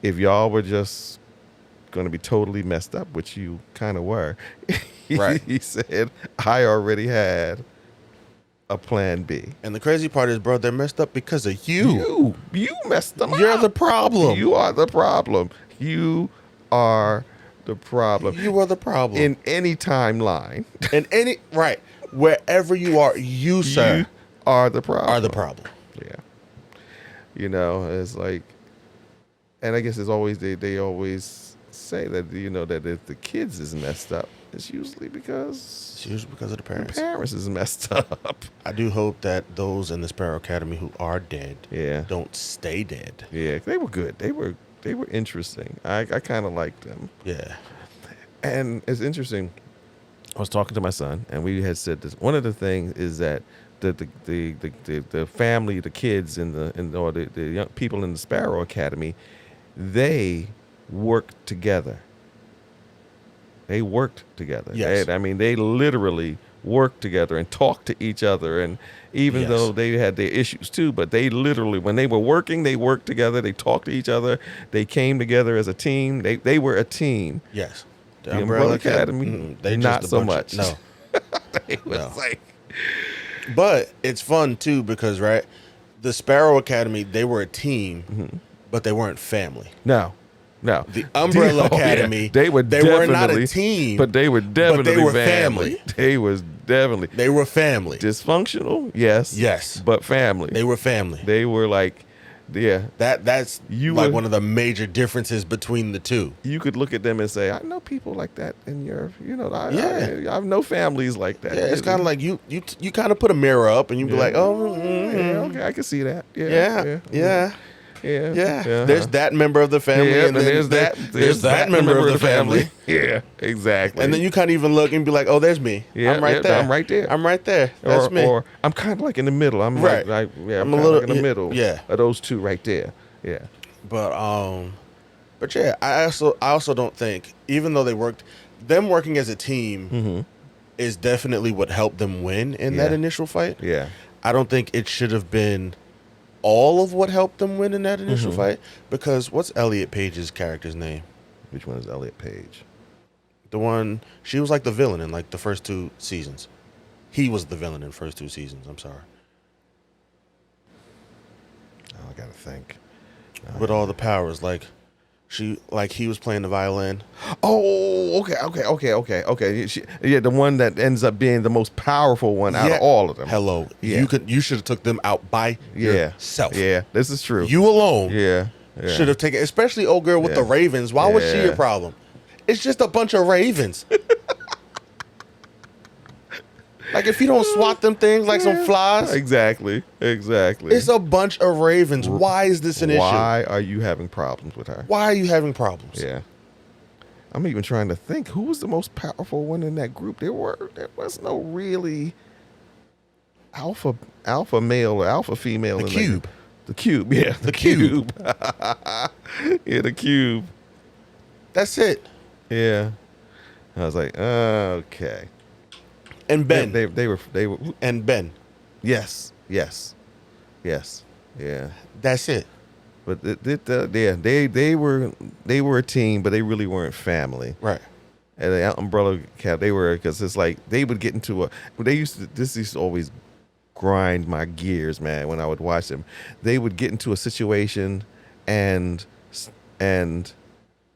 Speaker 2: if y'all were just going to be totally messed up, which you kind of were,"
Speaker 1: right?
Speaker 2: He said, "I already had a plan B."
Speaker 1: And the crazy part is, bro, they're messed up because of you.
Speaker 2: You messed them up.
Speaker 1: You're the problem.
Speaker 2: You are the problem. You are the problem.
Speaker 1: You are the problem.
Speaker 2: In any timeline.
Speaker 1: Right. Wherever you are, you, sir,
Speaker 2: you are the problem.
Speaker 1: Are the problem.
Speaker 2: Yeah. It's like, and I guess it's always, they always say that, that if the kids is messed up, it's usually because
Speaker 1: of the parents.
Speaker 2: The parents is messed up.
Speaker 1: I do hope that those in the Sparrow Academy who are dead don't stay dead.
Speaker 2: Yeah, they were good. They were interesting. I kind of liked them.
Speaker 1: Yeah.
Speaker 2: And it's interesting. I was talking to my son, and we had said this. One of the things is that the family, the kids, or the young people in the Sparrow Academy, they worked together. They worked together.
Speaker 1: Yes.
Speaker 2: They literally worked together and talked to each other. And even
Speaker 1: Yes.
Speaker 2: though they had their issues too, but they literally, when they were working, they worked together. They talked to each other. They came together as a team. They were a team.
Speaker 1: Yes.
Speaker 2: The Umbrella Academy,
Speaker 1: they
Speaker 2: not
Speaker 1: just a
Speaker 2: so
Speaker 1: bunch
Speaker 2: much.
Speaker 1: no.
Speaker 2: It was
Speaker 1: No.
Speaker 2: like,
Speaker 1: But it's fun too because right, the Sparrow Academy, they were a team, but they weren't family.
Speaker 2: no.
Speaker 1: The Umbrella Academy,
Speaker 2: they were
Speaker 1: not a team,
Speaker 2: but they were definitely
Speaker 1: they were
Speaker 2: family.
Speaker 1: family.
Speaker 2: They was definitely
Speaker 1: They were family.
Speaker 2: dysfunctional, yes,
Speaker 1: Yes.
Speaker 2: but family.
Speaker 1: They were family.
Speaker 2: They were like, yeah.
Speaker 1: That's
Speaker 2: You
Speaker 1: like
Speaker 2: were-
Speaker 1: one of the major differences between the two.
Speaker 2: You could look at them and say, I know people like that in your,
Speaker 1: Yeah.
Speaker 2: I know families like that.
Speaker 1: Yeah, it's kind of like you kind of put a mirror up and you be like, oh,
Speaker 2: yeah, okay, I can see that.
Speaker 1: yeah,
Speaker 2: Yeah,
Speaker 1: yeah.
Speaker 2: yeah.
Speaker 1: Yeah, there's that member of the family,
Speaker 2: Yeah,
Speaker 1: and then there's that member of the family.
Speaker 2: Yeah, exactly.
Speaker 1: And then you can't even look and be like, "Oh, there's me.
Speaker 2: Yeah,
Speaker 1: I'm right
Speaker 2: yeah,
Speaker 1: there.
Speaker 2: I'm right there.
Speaker 1: I'm right there. That's me."
Speaker 2: Or I'm kind of like in the middle. I'm
Speaker 1: Right.
Speaker 2: I'm
Speaker 1: I'm
Speaker 2: kind
Speaker 1: a
Speaker 2: of
Speaker 1: little-
Speaker 2: like in the middle.
Speaker 1: yeah.
Speaker 2: Of those two right there. Yeah.
Speaker 1: But yeah, I also don't think, even though them working as a team is definitely what helped them win in that
Speaker 2: Yeah.
Speaker 1: initial fight.
Speaker 2: Yeah.
Speaker 1: I don't think it should have been all of what helped them win in that initial fight, because what's Elliot Page's character's name?
Speaker 2: Which one is Elliot Page?
Speaker 1: The one, she was like the villain in like the first 2 seasons. He was the villain in the first 2 seasons. I'm sorry.
Speaker 2: Oh, I gotta think.
Speaker 1: With all the powers, like he was playing the violin.
Speaker 2: Oh, okay. The one that ends up being the most powerful one out of all of them.
Speaker 1: Hello.
Speaker 2: Yeah.
Speaker 1: You should have took them out by yourself.
Speaker 2: Yeah, this is true.
Speaker 1: You alone
Speaker 2: yeah.
Speaker 1: should have taken, especially old girl with
Speaker 2: Yeah.
Speaker 1: the ravens. Why was she
Speaker 2: Yeah.
Speaker 1: a problem? It's just a bunch of ravens. Like if you don't swat them things like some flies,
Speaker 2: Exactly.
Speaker 1: it's a bunch of ravens. Why is this an issue?
Speaker 2: Why are you having problems with her?
Speaker 1: Why are you having problems?
Speaker 2: Yeah. I'm even trying to think who was the most powerful one in that group. There was no really alpha male or alpha female
Speaker 1: The
Speaker 2: in
Speaker 1: Cube.
Speaker 2: The Cube, yeah. The Cube. Yeah, the Cube.
Speaker 1: That's it.
Speaker 2: Yeah. I was like, okay.
Speaker 1: And Ben.
Speaker 2: They were
Speaker 1: And Ben.
Speaker 2: yes. Yeah.
Speaker 1: That's it.
Speaker 2: But they were a team, but they really weren't family.
Speaker 1: Right.
Speaker 2: And the Umbrella Cat, they were, because it's like they would get into this used to always grind my gears, man, when I would watch them. They would get into a situation and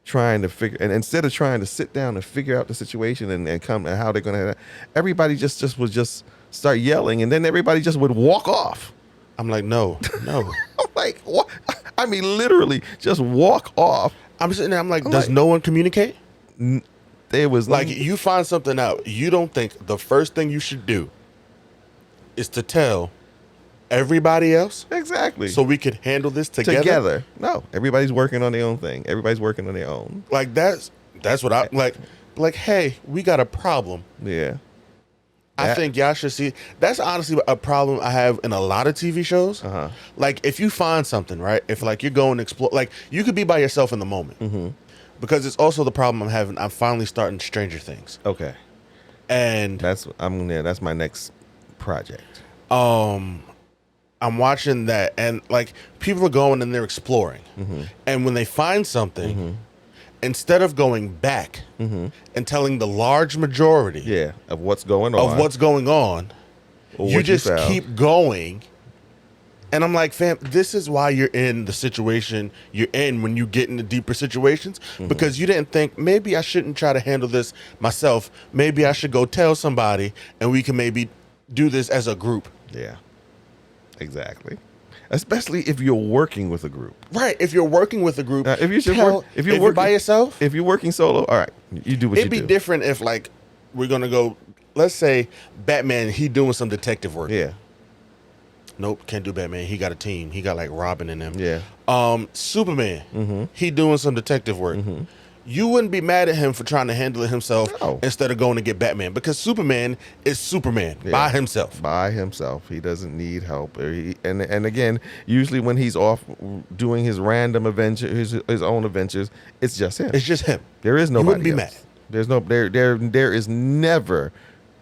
Speaker 2: trying to figure, and instead of trying to sit down and figure out the situation and come and how they're gonna, everybody just would start yelling, and then everybody just would walk off.
Speaker 1: I'm like, no.
Speaker 2: I'm like, what? I mean, literally, just walk off.
Speaker 1: I'm sitting there, I'm like,
Speaker 2: I'm
Speaker 1: does
Speaker 2: like-
Speaker 1: no one communicate?
Speaker 2: There was
Speaker 1: Like, you find something out, you don't think the first thing you should do is to tell everybody else
Speaker 2: exactly
Speaker 1: so we could handle this together?
Speaker 2: No, everybody's working on their own thing. Everybody's working on their own.
Speaker 1: Like, that's what I like, hey, we got a problem.
Speaker 2: Yeah.
Speaker 1: I
Speaker 2: That-
Speaker 1: think y'all should see. That's honestly a problem I have in a lot of TV shows.
Speaker 2: Uh-huh.
Speaker 1: Like, if you find something, right? If like you're going to explore, like you could be by yourself in the moment, because it's also the problem I'm having. I'm finally starting Stranger Things,
Speaker 2: Okay.
Speaker 1: and
Speaker 2: That's my next project.
Speaker 1: I'm watching that, and like people are going and they're exploring, and when they find something, instead of going back and telling the large majority
Speaker 2: Yeah, of what's going on.
Speaker 1: of what's going on,
Speaker 2: Or
Speaker 1: you
Speaker 2: what you
Speaker 1: just
Speaker 2: found.
Speaker 1: keep going. And I'm like, fam, this is why you're in the situation you're in when you get into deeper situations, because you didn't think, maybe I shouldn't try to handle this myself. Maybe I should go tell somebody and we can maybe do this as a group.
Speaker 2: Yeah. Exactly. Especially if you're working with a group.
Speaker 1: Right. If you're working with a group,
Speaker 2: If you should
Speaker 1: tell-
Speaker 2: work, if
Speaker 1: you're
Speaker 2: you're
Speaker 1: by
Speaker 2: working
Speaker 1: yourself,
Speaker 2: if you're working solo, all right, you do what
Speaker 1: it'd
Speaker 2: you
Speaker 1: be
Speaker 2: do.
Speaker 1: different if like we're going to go, let's say Batman, he doing some detective work.
Speaker 2: Yeah.
Speaker 1: Nope, can't do Batman. He got a team. He got like Robin in them.
Speaker 2: Yeah.
Speaker 1: Superman, he doing some detective work. you wouldn't be mad at him for trying to handle it himself
Speaker 2: No.
Speaker 1: instead of going to get Batman, because Superman is Superman
Speaker 2: Yeah.
Speaker 1: by himself.
Speaker 2: By himself. He doesn't need help. And again, usually when he's off doing his random adventure, his own adventures, it's just him.
Speaker 1: It's just him.
Speaker 2: There is
Speaker 1: You
Speaker 2: nobody
Speaker 1: wouldn't be
Speaker 2: else.
Speaker 1: mad.
Speaker 2: There's no there is never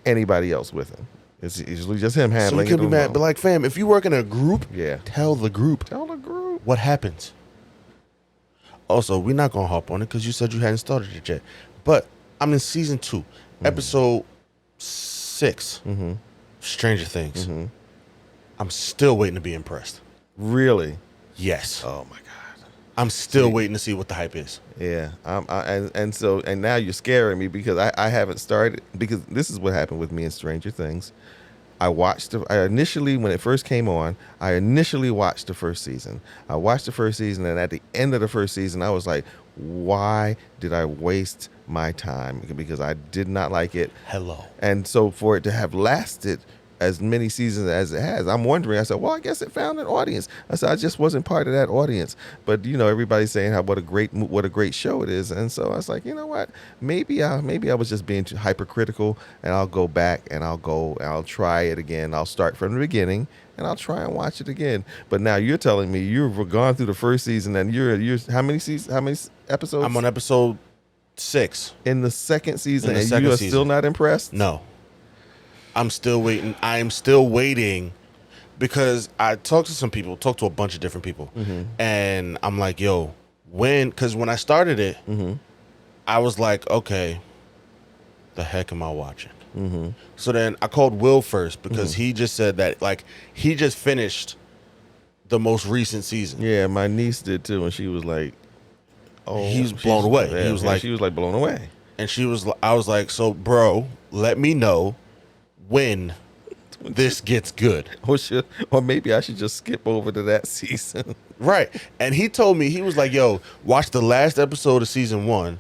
Speaker 2: anybody else with him. It's usually just him
Speaker 1: So you
Speaker 2: handling
Speaker 1: can
Speaker 2: it
Speaker 1: be mad,
Speaker 2: alone.
Speaker 1: but like, fam, if you work in a group,
Speaker 2: Yeah.
Speaker 1: tell the group
Speaker 2: Tell the group.
Speaker 1: what happens. Also, we're not gonna hop on it because you said you hadn't started it yet. But I'm in season 2, episode 6, Stranger Things. I'm still waiting to be impressed.
Speaker 2: Really?
Speaker 1: Yes,
Speaker 2: Oh my God.
Speaker 1: I'm still waiting to see what the hype is.
Speaker 2: Yeah. And now you're scaring me because I haven't started, because this is what happened with me in Stranger Things. I initially, when it first came on, I initially watched the first season. I watched the first season, and at the end of the first season, I was like, why did I waste my time? Because I did not like it.
Speaker 1: Hello.
Speaker 2: And so for it to have lasted as many seasons as it has, I'm wondering, I said, well, I guess it found an audience. I said, I just wasn't part of that audience. But, everybody's saying what a great show it is. And so I was like, you know what? Maybe I was just being too hypercritical, and I'll go back and I'll try it again. I'll start from the beginning and I'll try and watch it again. But now you're telling me you've gone through the first season, and you're how many episodes?
Speaker 1: I'm on episode 6.
Speaker 2: In the second season,
Speaker 1: In the
Speaker 2: and
Speaker 1: second
Speaker 2: you are
Speaker 1: season.
Speaker 2: still not impressed?
Speaker 1: No. I'm still waiting. I am still waiting because I talked to a bunch of different people. And I'm like, yo, because when I started it, I was like, okay, the heck am I watching? So then I called Will first because he just said that, like, he just finished the most recent season.
Speaker 2: Yeah, my niece did too, and she was like, "Oh,"
Speaker 1: He was blown away.
Speaker 2: Yeah,
Speaker 1: He was like-
Speaker 2: she was like blown away.
Speaker 1: And I was like, so bro, let me know when this gets good.
Speaker 2: Or maybe I should just skip over to that season.
Speaker 1: Right. And he told me, he was like, yo, watch the last episode of season 1.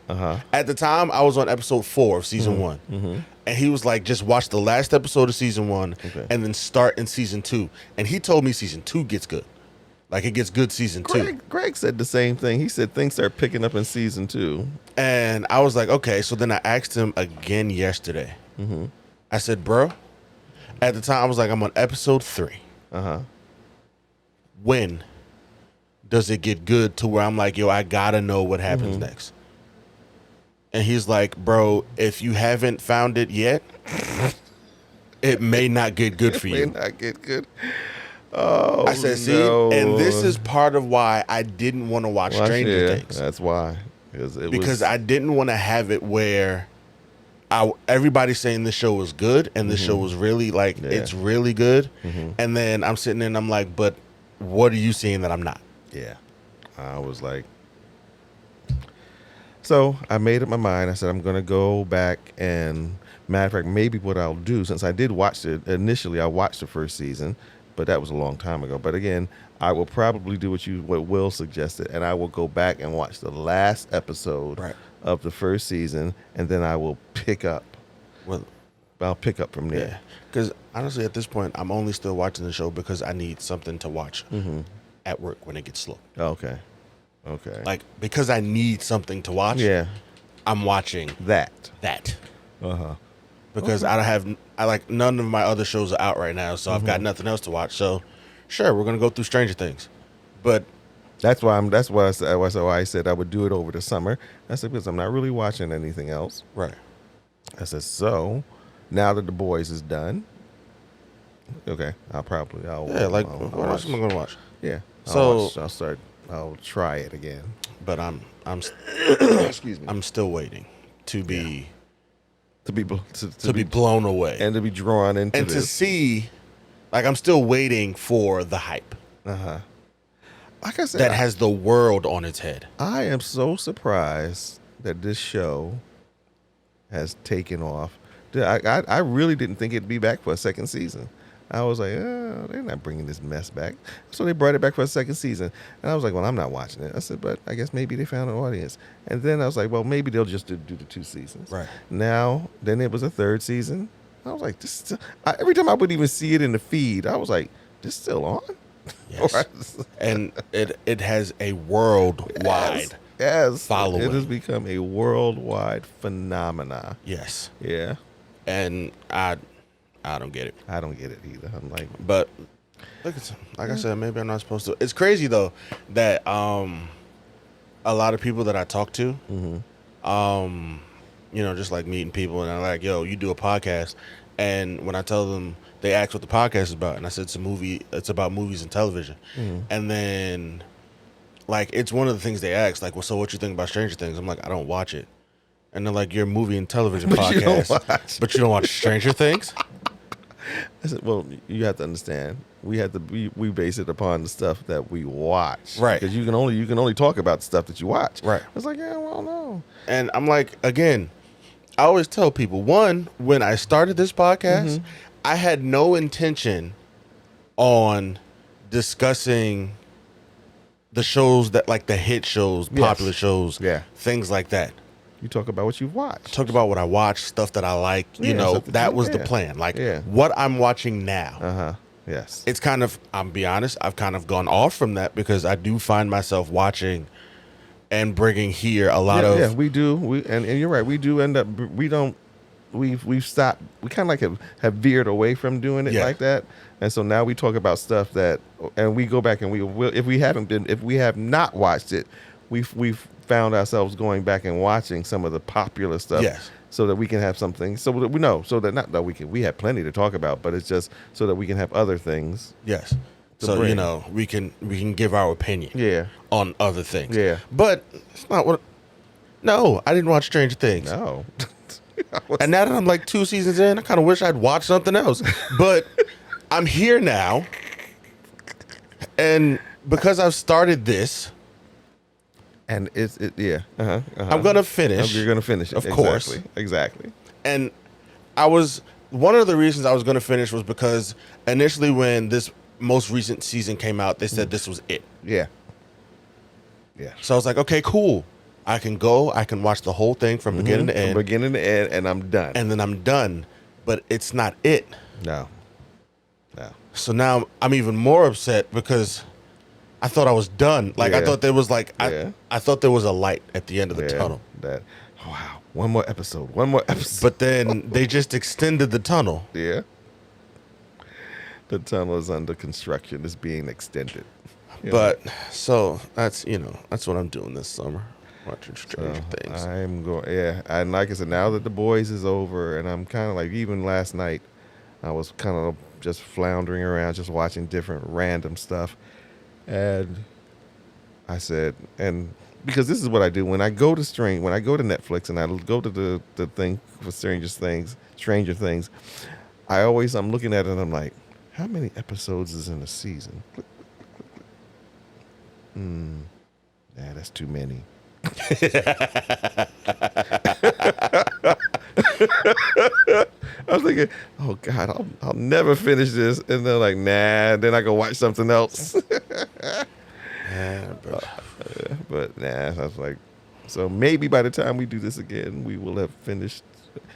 Speaker 1: At the time, I was on episode 4 of season 1. And he was like, just watch the last episode of season 1 and then start in season 2. And he told me season 2 gets good. Like, it gets good season 2.
Speaker 2: Greg said the same thing. He said things start picking up in season 2.
Speaker 1: And I was like, okay. So then I asked him again yesterday. I said, bro, at the time, I was like, I'm on episode 3. When does it get good to where I'm like, yo, I gotta know what happens next? And he's like, bro, if you haven't found it yet, it may not get good for
Speaker 2: May
Speaker 1: you.
Speaker 2: not get good. Oh,
Speaker 1: I said, see,
Speaker 2: no.
Speaker 1: and this is part of why I didn't want to watch Stranger Things.
Speaker 2: That's why.
Speaker 1: Because I didn't want to have it where everybody's saying this show was good and this show was really, like, it's really good. And then I'm sitting there and I'm like, but what are you seeing that I'm not?
Speaker 2: Yeah. I was like, so I made up my mind. I said, I'm going to go back, and matter of fact, maybe what I'll do, since I did watch it initially, I watched the first season, but that was a long time ago. But again, I will probably do what Will suggested, and I will go back and watch the last episode of the first season, and then I will pick up.
Speaker 1: Well,
Speaker 2: I'll pick up from there.
Speaker 1: yeah. Because honestly, at this point, I'm only still watching the show because I need something to watch at work when it gets slow.
Speaker 2: Okay.
Speaker 1: Like, because I need something to watch,
Speaker 2: Yeah.
Speaker 1: I'm watching
Speaker 2: That.
Speaker 1: because none of my other shows are out right now, so I've got nothing else to watch. So, sure, we're gonna go through Stranger Things, but
Speaker 2: That's why I said I would do it over the summer. I said, because I'm not really watching anything else.
Speaker 1: right,
Speaker 2: I said, so now that The Boys is done, okay, I'll
Speaker 1: what else am I gonna watch?
Speaker 2: yeah.
Speaker 1: So-
Speaker 2: I'll try it again.
Speaker 1: But I'm
Speaker 2: Excuse me.
Speaker 1: I'm still waiting to be
Speaker 2: To be
Speaker 1: blown away
Speaker 2: and to be drawn into
Speaker 1: and to
Speaker 2: this.
Speaker 1: see, like, I'm still waiting for the hype
Speaker 2: Like I said,
Speaker 1: that has the world on its head.
Speaker 2: I am so surprised that this show has taken off. I really didn't think it'd be back for a second season. I was like, oh, they're not bringing this mess back. So they brought it back for a second season. And I was like, well, I'm not watching it. I said, but I guess maybe they found an audience. And then I was like, well, maybe they'll just do the 2 seasons.
Speaker 1: Right.
Speaker 2: Now, then it was a 3rd season. I was like, every time I would even see it in the feed, I was like, this still on?
Speaker 1: Yes. And it has a worldwide
Speaker 2: Yes.
Speaker 1: following.
Speaker 2: It has become a worldwide phenomena.
Speaker 1: Yes.
Speaker 2: Yeah.
Speaker 1: And I don't get it.
Speaker 2: I don't get it either. I'm like,
Speaker 1: But look at like I said, maybe I'm not supposed to. It's crazy though that a lot of people that I talk to, just like meeting people, and I'm like, yo, you do a podcast, and when I tell them, they ask what the podcast is about, and I said it's about movies and television, and then like it's one of the things they ask, like, well, so what you think about Stranger Things? I'm like, I don't watch it, and they're like, you're a movie and television
Speaker 2: But you don't
Speaker 1: podcast,
Speaker 2: watch.
Speaker 1: but you don't watch Stranger Things.
Speaker 2: I said, well, you have to understand. We base it upon the stuff that we watch,
Speaker 1: Right.
Speaker 2: Because you can only talk about the stuff that you watch,
Speaker 1: Right.
Speaker 2: I was like, yeah, well, no.
Speaker 1: And I'm like, again, I always tell people, one, when I started this podcast, I had no intention on discussing the shows that, like the hit shows,
Speaker 2: Yes.
Speaker 1: popular shows,
Speaker 2: Yeah.
Speaker 1: things like that.
Speaker 2: You talk about what you've watched.
Speaker 1: Talked about what I watched, stuff that I like,
Speaker 2: Yeah, stuff that
Speaker 1: that
Speaker 2: you-
Speaker 1: was the
Speaker 2: yeah.
Speaker 1: plan. Like
Speaker 2: Yeah.
Speaker 1: what I'm watching now.
Speaker 2: Yes.
Speaker 1: It's kind of, I'm be honest, I've kind of gone off from that because I do find myself watching and bringing here a lot of
Speaker 2: yeah, we do. And you're right. We do end up. We've stopped. We kind of like have veered away from doing it
Speaker 1: Yeah.
Speaker 2: like that. And so now we talk about stuff that, and we go back and we will. If we have not watched it, we've found ourselves going back and watching some of the popular stuff.
Speaker 1: Yes.
Speaker 2: So that we can have something. So that we know. So that not that we have plenty to talk about, but it's just so that we can have other things.
Speaker 1: Yes. So
Speaker 2: bring.
Speaker 1: we can give our opinion.
Speaker 2: Yeah.
Speaker 1: On other things.
Speaker 2: Yeah.
Speaker 1: But it's not what. No, I didn't watch Stranger Things.
Speaker 2: No.
Speaker 1: And now that I'm like 2 seasons in, I kind of wish I'd watched something else. But I'm here now, and because I've started this,
Speaker 2: And
Speaker 1: I'm gonna finish.
Speaker 2: You're gonna finish it,
Speaker 1: Of course.
Speaker 2: Exactly.
Speaker 1: And one of the reasons I was gonna finish was because initially when this most recent season came out, they said this was it.
Speaker 2: Yeah. Yeah.
Speaker 1: So I was like, okay, cool. I can watch the whole thing from beginning to
Speaker 2: From
Speaker 1: end,
Speaker 2: beginning to end, and I'm done.
Speaker 1: and then I'm done. But it's not it.
Speaker 2: No.
Speaker 1: So now I'm even more upset because I thought I was done. Like I
Speaker 2: Yeah.
Speaker 1: thought there was like
Speaker 2: Yeah.
Speaker 1: I thought there was a light at the end of the tunnel.
Speaker 2: Wow. One more episode.
Speaker 1: But then they just extended the tunnel.
Speaker 2: yeah. The tunnel is under construction. It's being extended. You know?
Speaker 1: But so that's what I'm doing this summer. Watching Stranger Things.
Speaker 2: I'm going. Yeah. And like I said, now that The Boys is over, and I'm kind of like, even last night, I was kind of just floundering around, just watching different random stuff. And I said, and because this is what I do when I go to Netflix and I go to the thing for Stranger Things, I'm looking at it and I'm like, how many episodes is in a season? Yeah, that's too many. I was thinking, oh God, I'll never finish this. And they're like, nah, then I go watch something else.
Speaker 1: Yeah,
Speaker 2: But nah, I was like, so maybe by the time we do this again, we will have finished.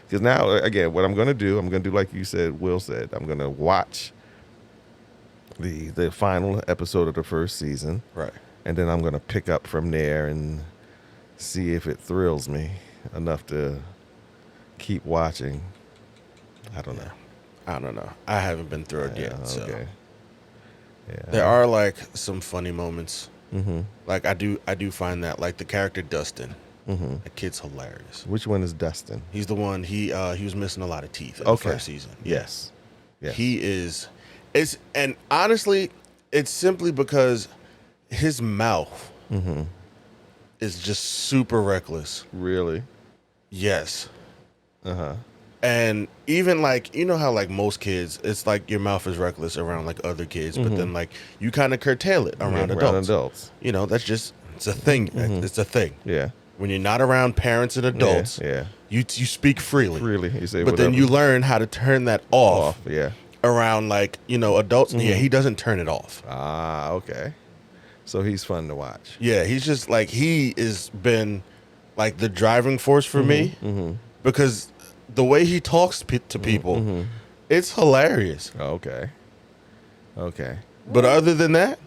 Speaker 2: Because now, again, what I'm going to do like you said, Will said, I'm going to watch the final episode of the first season.
Speaker 1: right.
Speaker 2: And then I'm going to pick up from there and see if it thrills me enough to keep watching. I don't know.
Speaker 1: I don't know. I haven't been through it
Speaker 2: Yeah,
Speaker 1: yet. So
Speaker 2: okay. Yeah.
Speaker 1: there are like some funny moments.
Speaker 2: Mm-hmm.
Speaker 1: Like I do find that like the character Dustin,
Speaker 2: Mm-hmm.
Speaker 1: the kid's hilarious.
Speaker 2: Which one is Dustin?
Speaker 1: He's the one he was missing a lot of teeth in the first season.
Speaker 2: Yes. Yes.
Speaker 1: He is. And honestly, it's simply because his mouth
Speaker 2: Mm-hmm.
Speaker 1: is just super reckless.
Speaker 2: Really?
Speaker 1: Yes.
Speaker 2: Uh-huh.
Speaker 1: And even like, how like most kids, it's like your mouth is reckless around like other kids, but then like you kind of curtail it around adults. That's just, it's a thing. It's a thing.
Speaker 2: Yeah.
Speaker 1: When you're not around parents and adults,
Speaker 2: Yeah.
Speaker 1: you speak freely.
Speaker 2: Really? You say
Speaker 1: But then you learn how to turn that off
Speaker 2: Yeah.
Speaker 1: around like, adults. Yeah, he doesn't turn it off.
Speaker 2: Ah, okay. So he's fun to watch.
Speaker 1: Yeah, he's just like, he has been like the driving force for me because the way he talks to people, it's hilarious.
Speaker 2: Okay. Okay.
Speaker 1: But other than that,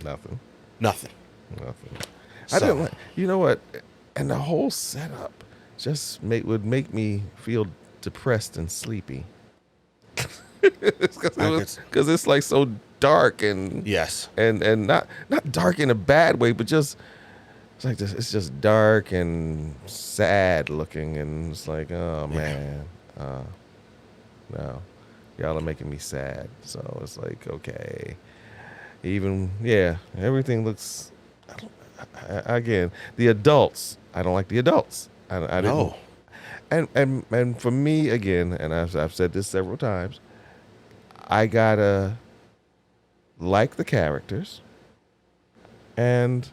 Speaker 2: Nothing.
Speaker 1: nothing.
Speaker 2: I
Speaker 1: So-
Speaker 2: didn't like. You know what? And the whole setup just would make me feel depressed and sleepy. Because it's like so dark and
Speaker 1: Yes.
Speaker 2: and not dark in a bad way, but just it's like this. It's just dark and sad looking, and it's like, oh man, no, y'all are making me sad. So it's like, okay, even everything looks. Again, the adults. I don't like the adults. I didn't.
Speaker 1: No.
Speaker 2: And for me again, and I've said this several times, I gotta like the characters, and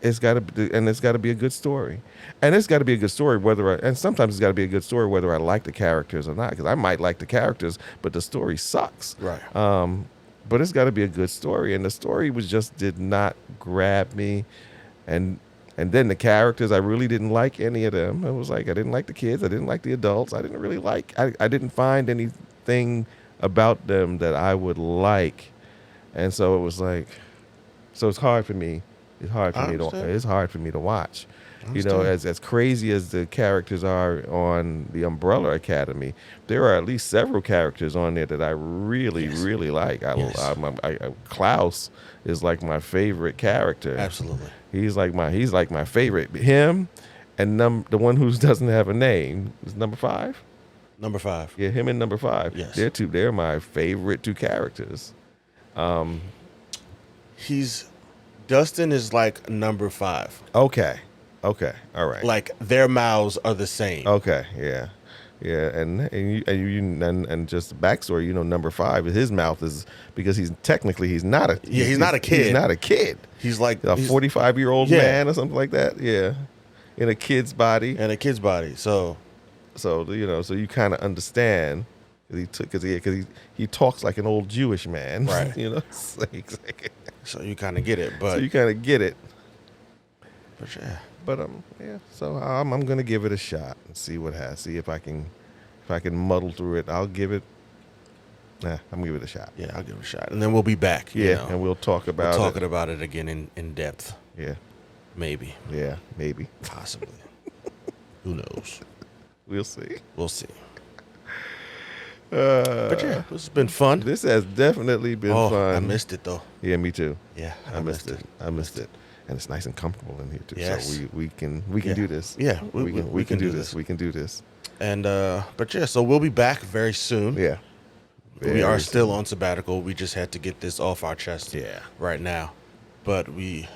Speaker 2: it's gotta be a good story, and it's gotta be a good story and sometimes it's gotta be a good story whether I like the characters or not, because I might like the characters, but the story sucks.
Speaker 1: Right.
Speaker 2: But it's got to be a good story, and the story did not grab me, and then the characters, I really didn't like any of them. It was like I didn't like the kids, I didn't like the adults, I didn't really like. I didn't find anything about them that I would like, and so it was like, so it's hard for me. It's hard for me to watch. You know, as crazy as the characters are on the Umbrella Academy, there are at least several characters on there that I really, really like. Klaus is like my favorite character.
Speaker 1: Absolutely.
Speaker 2: He's like my favorite. Him and the one who doesn't have a name is number 5.
Speaker 1: Number 5.
Speaker 2: Yeah, him and number 5.
Speaker 1: Yes.
Speaker 2: They're my favorite 2 characters.
Speaker 1: Dustin is like number 5.
Speaker 2: Okay. All right.
Speaker 1: Like their mouths are the same.
Speaker 2: Okay. Yeah. And just the backstory. You know, number 5 his mouth is because he's not a
Speaker 1: he's not a kid.
Speaker 2: He's not a kid.
Speaker 1: He's like
Speaker 2: A 45-year-old man or something like that. Yeah. In a kid's body.
Speaker 1: in a kid's body. So
Speaker 2: You know, so you kind of understand because he talks like an old Jewish man.
Speaker 1: Right.
Speaker 2: You know.
Speaker 1: so you kind of get it, but
Speaker 2: So you kind of get it.
Speaker 1: but yeah.
Speaker 2: But so I'm gonna give it a shot and see if I can muddle through it. I'm gonna give it a shot.
Speaker 1: Yeah, I'll give it a shot, and then we'll be back.
Speaker 2: Yeah, and we'll talk about
Speaker 1: talking about it again in depth.
Speaker 2: Yeah,
Speaker 1: Maybe,
Speaker 2: maybe,
Speaker 1: possibly. Who knows?
Speaker 2: we'll see.
Speaker 1: We'll see. But yeah, this has been fun.
Speaker 2: This has definitely been fun.
Speaker 1: I missed it though.
Speaker 2: Yeah, me too.
Speaker 1: Yeah,
Speaker 2: I missed it. I missed it. And it's nice and comfortable in here too.
Speaker 1: Yes.
Speaker 2: So we can do this.
Speaker 1: Yeah,
Speaker 2: we can do this. We can do this.
Speaker 1: And but yeah, so we'll be back very soon.
Speaker 2: Yeah.
Speaker 1: We are still on sabbatical. We just had to get this off our chest.
Speaker 2: Yeah.
Speaker 1: Right now, but we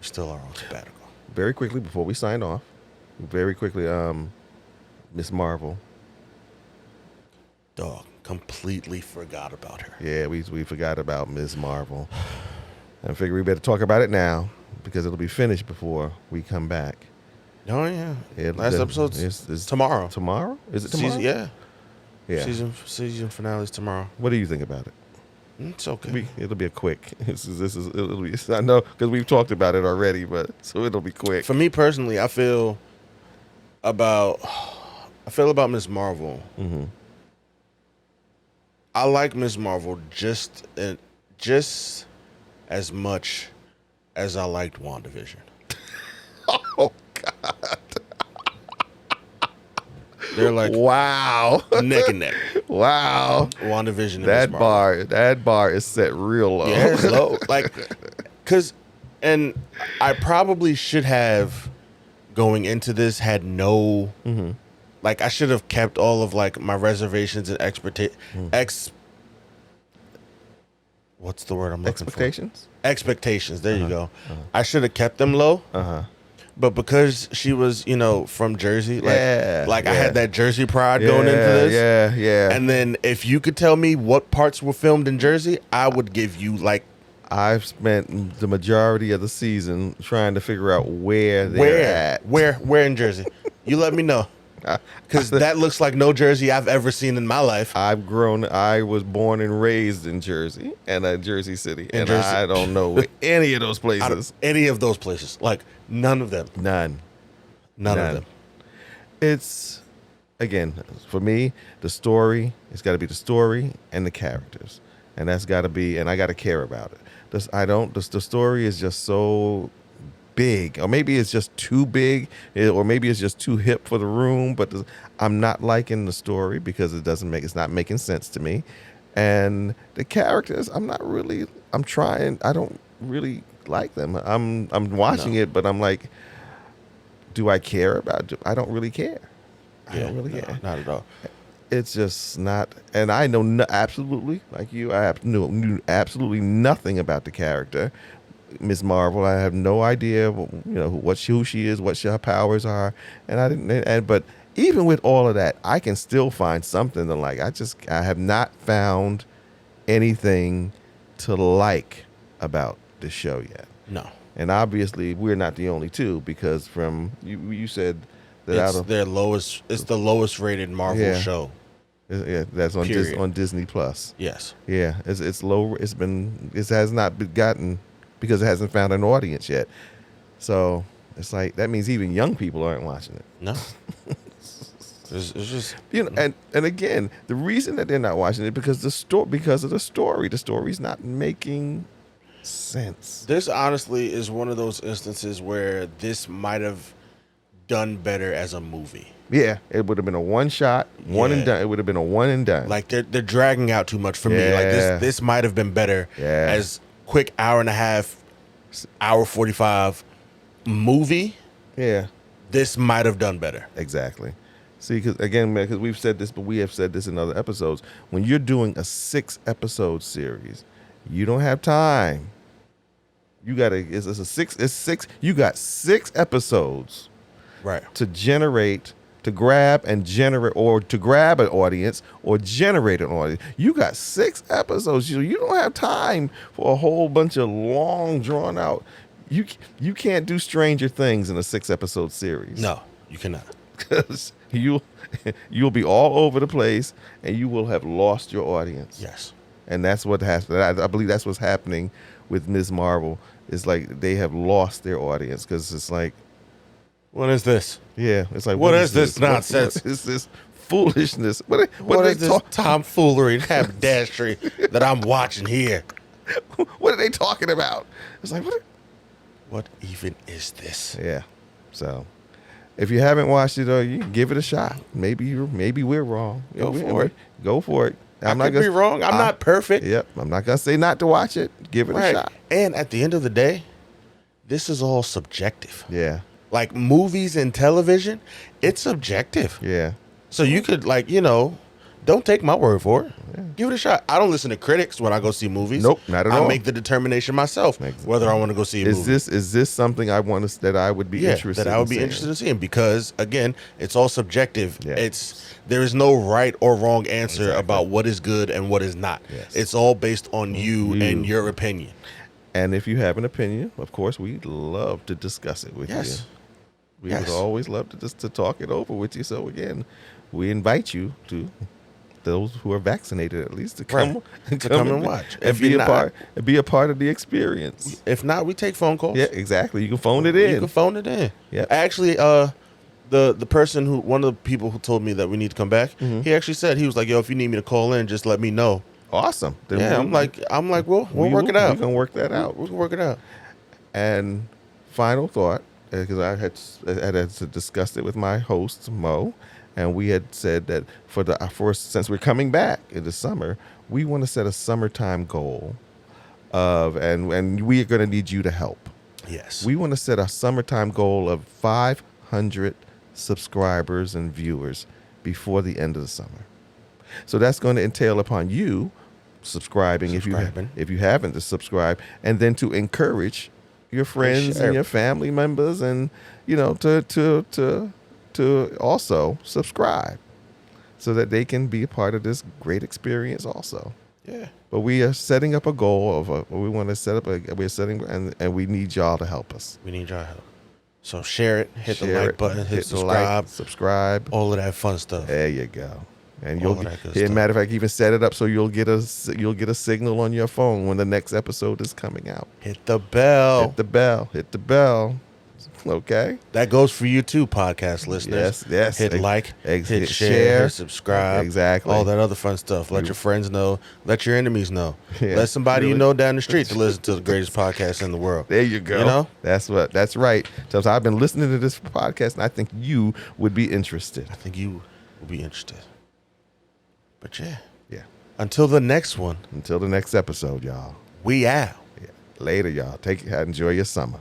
Speaker 1: still are on sabbatical.
Speaker 2: Very quickly before we sign off, Miss Marvel.
Speaker 1: Dog, completely forgot about her.
Speaker 2: Yeah, we forgot about Ms. Marvel. I figure we better talk about it now because it'll be finished before we come back.
Speaker 1: Oh yeah. Last episode's is tomorrow.
Speaker 2: Tomorrow? Is it tomorrow?
Speaker 1: Yeah.
Speaker 2: Yeah.
Speaker 1: Season finale's tomorrow.
Speaker 2: What do you think about it?
Speaker 1: It's okay.
Speaker 2: It'll be a quick. It'll be. I know because we've talked about it already, but so it'll be quick.
Speaker 1: For me personally, I feel about Ms. Marvel.
Speaker 2: Mm-hmm.
Speaker 1: I like Ms. Marvel just as much as I liked WandaVision.
Speaker 2: Oh God!
Speaker 1: They're like
Speaker 2: wow,
Speaker 1: neck and neck.
Speaker 2: Wow,
Speaker 1: WandaVision. And
Speaker 2: that bar is set real low.
Speaker 1: Yeah, it's low. And I probably should have going into this had no.
Speaker 2: Mm-hmm.
Speaker 1: Like I should have kept all of like my reservations and what's the word I'm looking
Speaker 2: Expectations?
Speaker 1: for? Expectations. There you go. I should have kept them low. But because she was, from Jersey, I had that Jersey pride going into this.
Speaker 2: Yeah.
Speaker 1: And then if you could tell me what parts were filmed in Jersey, I would give you
Speaker 2: I've spent the majority of the season trying to figure out where they're at.
Speaker 1: Where in Jersey? You let me know. Because that looks like no Jersey I've ever seen in my life.
Speaker 2: I was born and raised in Jersey and Jersey City. And
Speaker 1: Jersey.
Speaker 2: I don't know any of those places.
Speaker 1: Any of those places. Like, none of them.
Speaker 2: None
Speaker 1: of them.
Speaker 2: It's, again, for me, the story, it's got to be the story and the characters. And that's got to be, and I got to care about it. The story is just so big, or maybe it's just too big, or maybe it's just too hip for the room. But I'm not liking the story because it's not making sense to me, and the characters, I'm trying. I don't really like them. I'm watching
Speaker 1: No.
Speaker 2: it, but I'm like, do I care about? I don't really care. I don't really care.
Speaker 1: Not at all.
Speaker 2: It's just not, and I know absolutely, like you, knew absolutely nothing about the character, Ms. Marvel. I have no idea, who she is, what her powers are, and I didn't. But even with all of that, I can still find something to like. I have not found anything to like about the show yet.
Speaker 1: No.
Speaker 2: And obviously, we're not the only two, because from you said that
Speaker 1: It's the lowest rated Marvel show.
Speaker 2: Yeah, that's on
Speaker 1: Period.
Speaker 2: on Disney Plus.
Speaker 1: Yes.
Speaker 2: Yeah, it's low. It has not been gotten because it hasn't found an audience yet. So it's like that means even young people aren't watching it.
Speaker 1: No. It's just
Speaker 2: And again, the reason that they're not watching it because of the story. The story's not making sense.
Speaker 1: this honestly is one of those instances where this might have done better as a movie.
Speaker 2: Yeah, it would have been a one shot, one and
Speaker 1: Yeah.
Speaker 2: done. It would have been a one and done.
Speaker 1: Like they're dragging out too much for me. Like
Speaker 2: Yeah.
Speaker 1: this might have been better
Speaker 2: Yeah.
Speaker 1: as quick hour and a half, hour 45 movie.
Speaker 2: Yeah,
Speaker 1: This might have done better.
Speaker 2: exactly. See, because we've said this, but we have said this in other episodes. When you're doing a 6-episode series, you don't have time. You got it's a six. It's six. You got 6 episodes
Speaker 1: Right.
Speaker 2: to grab and generate, or to grab an audience or generate an audience. You got 6 episodes. You don't have time for a whole bunch of long, drawn out. You can't do Stranger Things in a 6-episode series.
Speaker 1: No, you cannot.
Speaker 2: Because you'll be all over the place and you will have lost your audience.
Speaker 1: Yes.
Speaker 2: And that's what has. I believe that's what's happening with Ms. Marvel. It's like they have lost their audience because it's like,
Speaker 1: What is this?
Speaker 2: yeah, it's like,
Speaker 1: What is this nonsense?
Speaker 2: What is this foolishness?
Speaker 1: What
Speaker 2: are
Speaker 1: is this tomfoolery and haberdashery that I'm watching here?
Speaker 2: What are they talking about? It's like,
Speaker 1: What even is this?
Speaker 2: Yeah. So, if you haven't watched it, you give it a shot. Maybe we're wrong.
Speaker 1: Go for it.
Speaker 2: Go for it.
Speaker 1: I could be wrong. I'm not perfect.
Speaker 2: Yep. I'm not gonna say not to watch it. Give it a shot.
Speaker 1: And at the end of the day, this is all subjective.
Speaker 2: Yeah.
Speaker 1: Like movies and television, it's subjective.
Speaker 2: Yeah.
Speaker 1: So you could don't take my word for it. Yeah. Give it a shot. I don't listen to critics when I go see movies.
Speaker 2: Nope, not at all.
Speaker 1: I make the determination myself whether I want to go see a movie.
Speaker 2: Is this something I want to that I would be interested
Speaker 1: that I would be
Speaker 2: in
Speaker 1: interested in seeing, because again, it's all subjective.
Speaker 2: Yeah.
Speaker 1: There is no right or wrong answer about what is good and what is not.
Speaker 2: Yes.
Speaker 1: It's all based on you and your opinion.
Speaker 2: And if you have an opinion, of course, we'd love to discuss it with you. We would always love to talk it over with you. So again, we invite you to those who are vaccinated at least to come
Speaker 1: and watch
Speaker 2: and be a part of the experience.
Speaker 1: If not, we take phone calls.
Speaker 2: Yeah, exactly. You can phone it in.
Speaker 1: You can phone it in.
Speaker 2: Yeah.
Speaker 1: Actually, the person one of the people who told me that we need to come back, he actually said, he was like, "Yo, if you need me to call in, just let me know."
Speaker 2: Awesome. Then
Speaker 1: I'm like, well, we'll work it out.
Speaker 2: We can work that out.
Speaker 1: We can work it out.
Speaker 2: And final thought, because I had to discuss it with my host Mo, and we had said that since we're coming back in the summer, we want to set a summertime goal and we are going to need you to help.
Speaker 1: Yes.
Speaker 2: We want to set a summertime goal of 500 subscribers and viewers before the end of the summer. So that's going to entail upon you subscribing. If you haven't, to subscribe, and then to encourage your friends and your family members, and to also subscribe, so that they can be a part of this great experience also.
Speaker 1: Yeah.
Speaker 2: But we are setting up a goal of we want to set up and we need y'all to help us.
Speaker 1: We need y'all help. So share it, hit the like button, hit
Speaker 2: subscribe,
Speaker 1: all of that fun stuff.
Speaker 2: There you go. And
Speaker 1: matter
Speaker 2: of fact, even set it up so you'll get a signal on your phone when the next episode is coming out.
Speaker 1: Hit the bell.
Speaker 2: Hit the bell. Okay.
Speaker 1: That goes for you too, podcast listeners.
Speaker 2: Yes.
Speaker 1: Hit like,
Speaker 2: hit
Speaker 1: hit
Speaker 2: share.
Speaker 1: share, hit subscribe.
Speaker 2: Exactly.
Speaker 1: All that other fun stuff. Let your friends know. Let your enemies know.
Speaker 2: Yeah,
Speaker 1: Let somebody you
Speaker 2: really.
Speaker 1: know down the street to listen to the greatest podcast in the world.
Speaker 2: There you go.
Speaker 1: You know?
Speaker 2: That's right. So I've been listening to this podcast, and I think you would be interested.
Speaker 1: I think you will be interested. But yeah.
Speaker 2: Yeah.
Speaker 1: Until the next one,
Speaker 2: Until the next episode, y'all.
Speaker 1: we out.
Speaker 2: Yeah. Later, y'all. Enjoy your summer.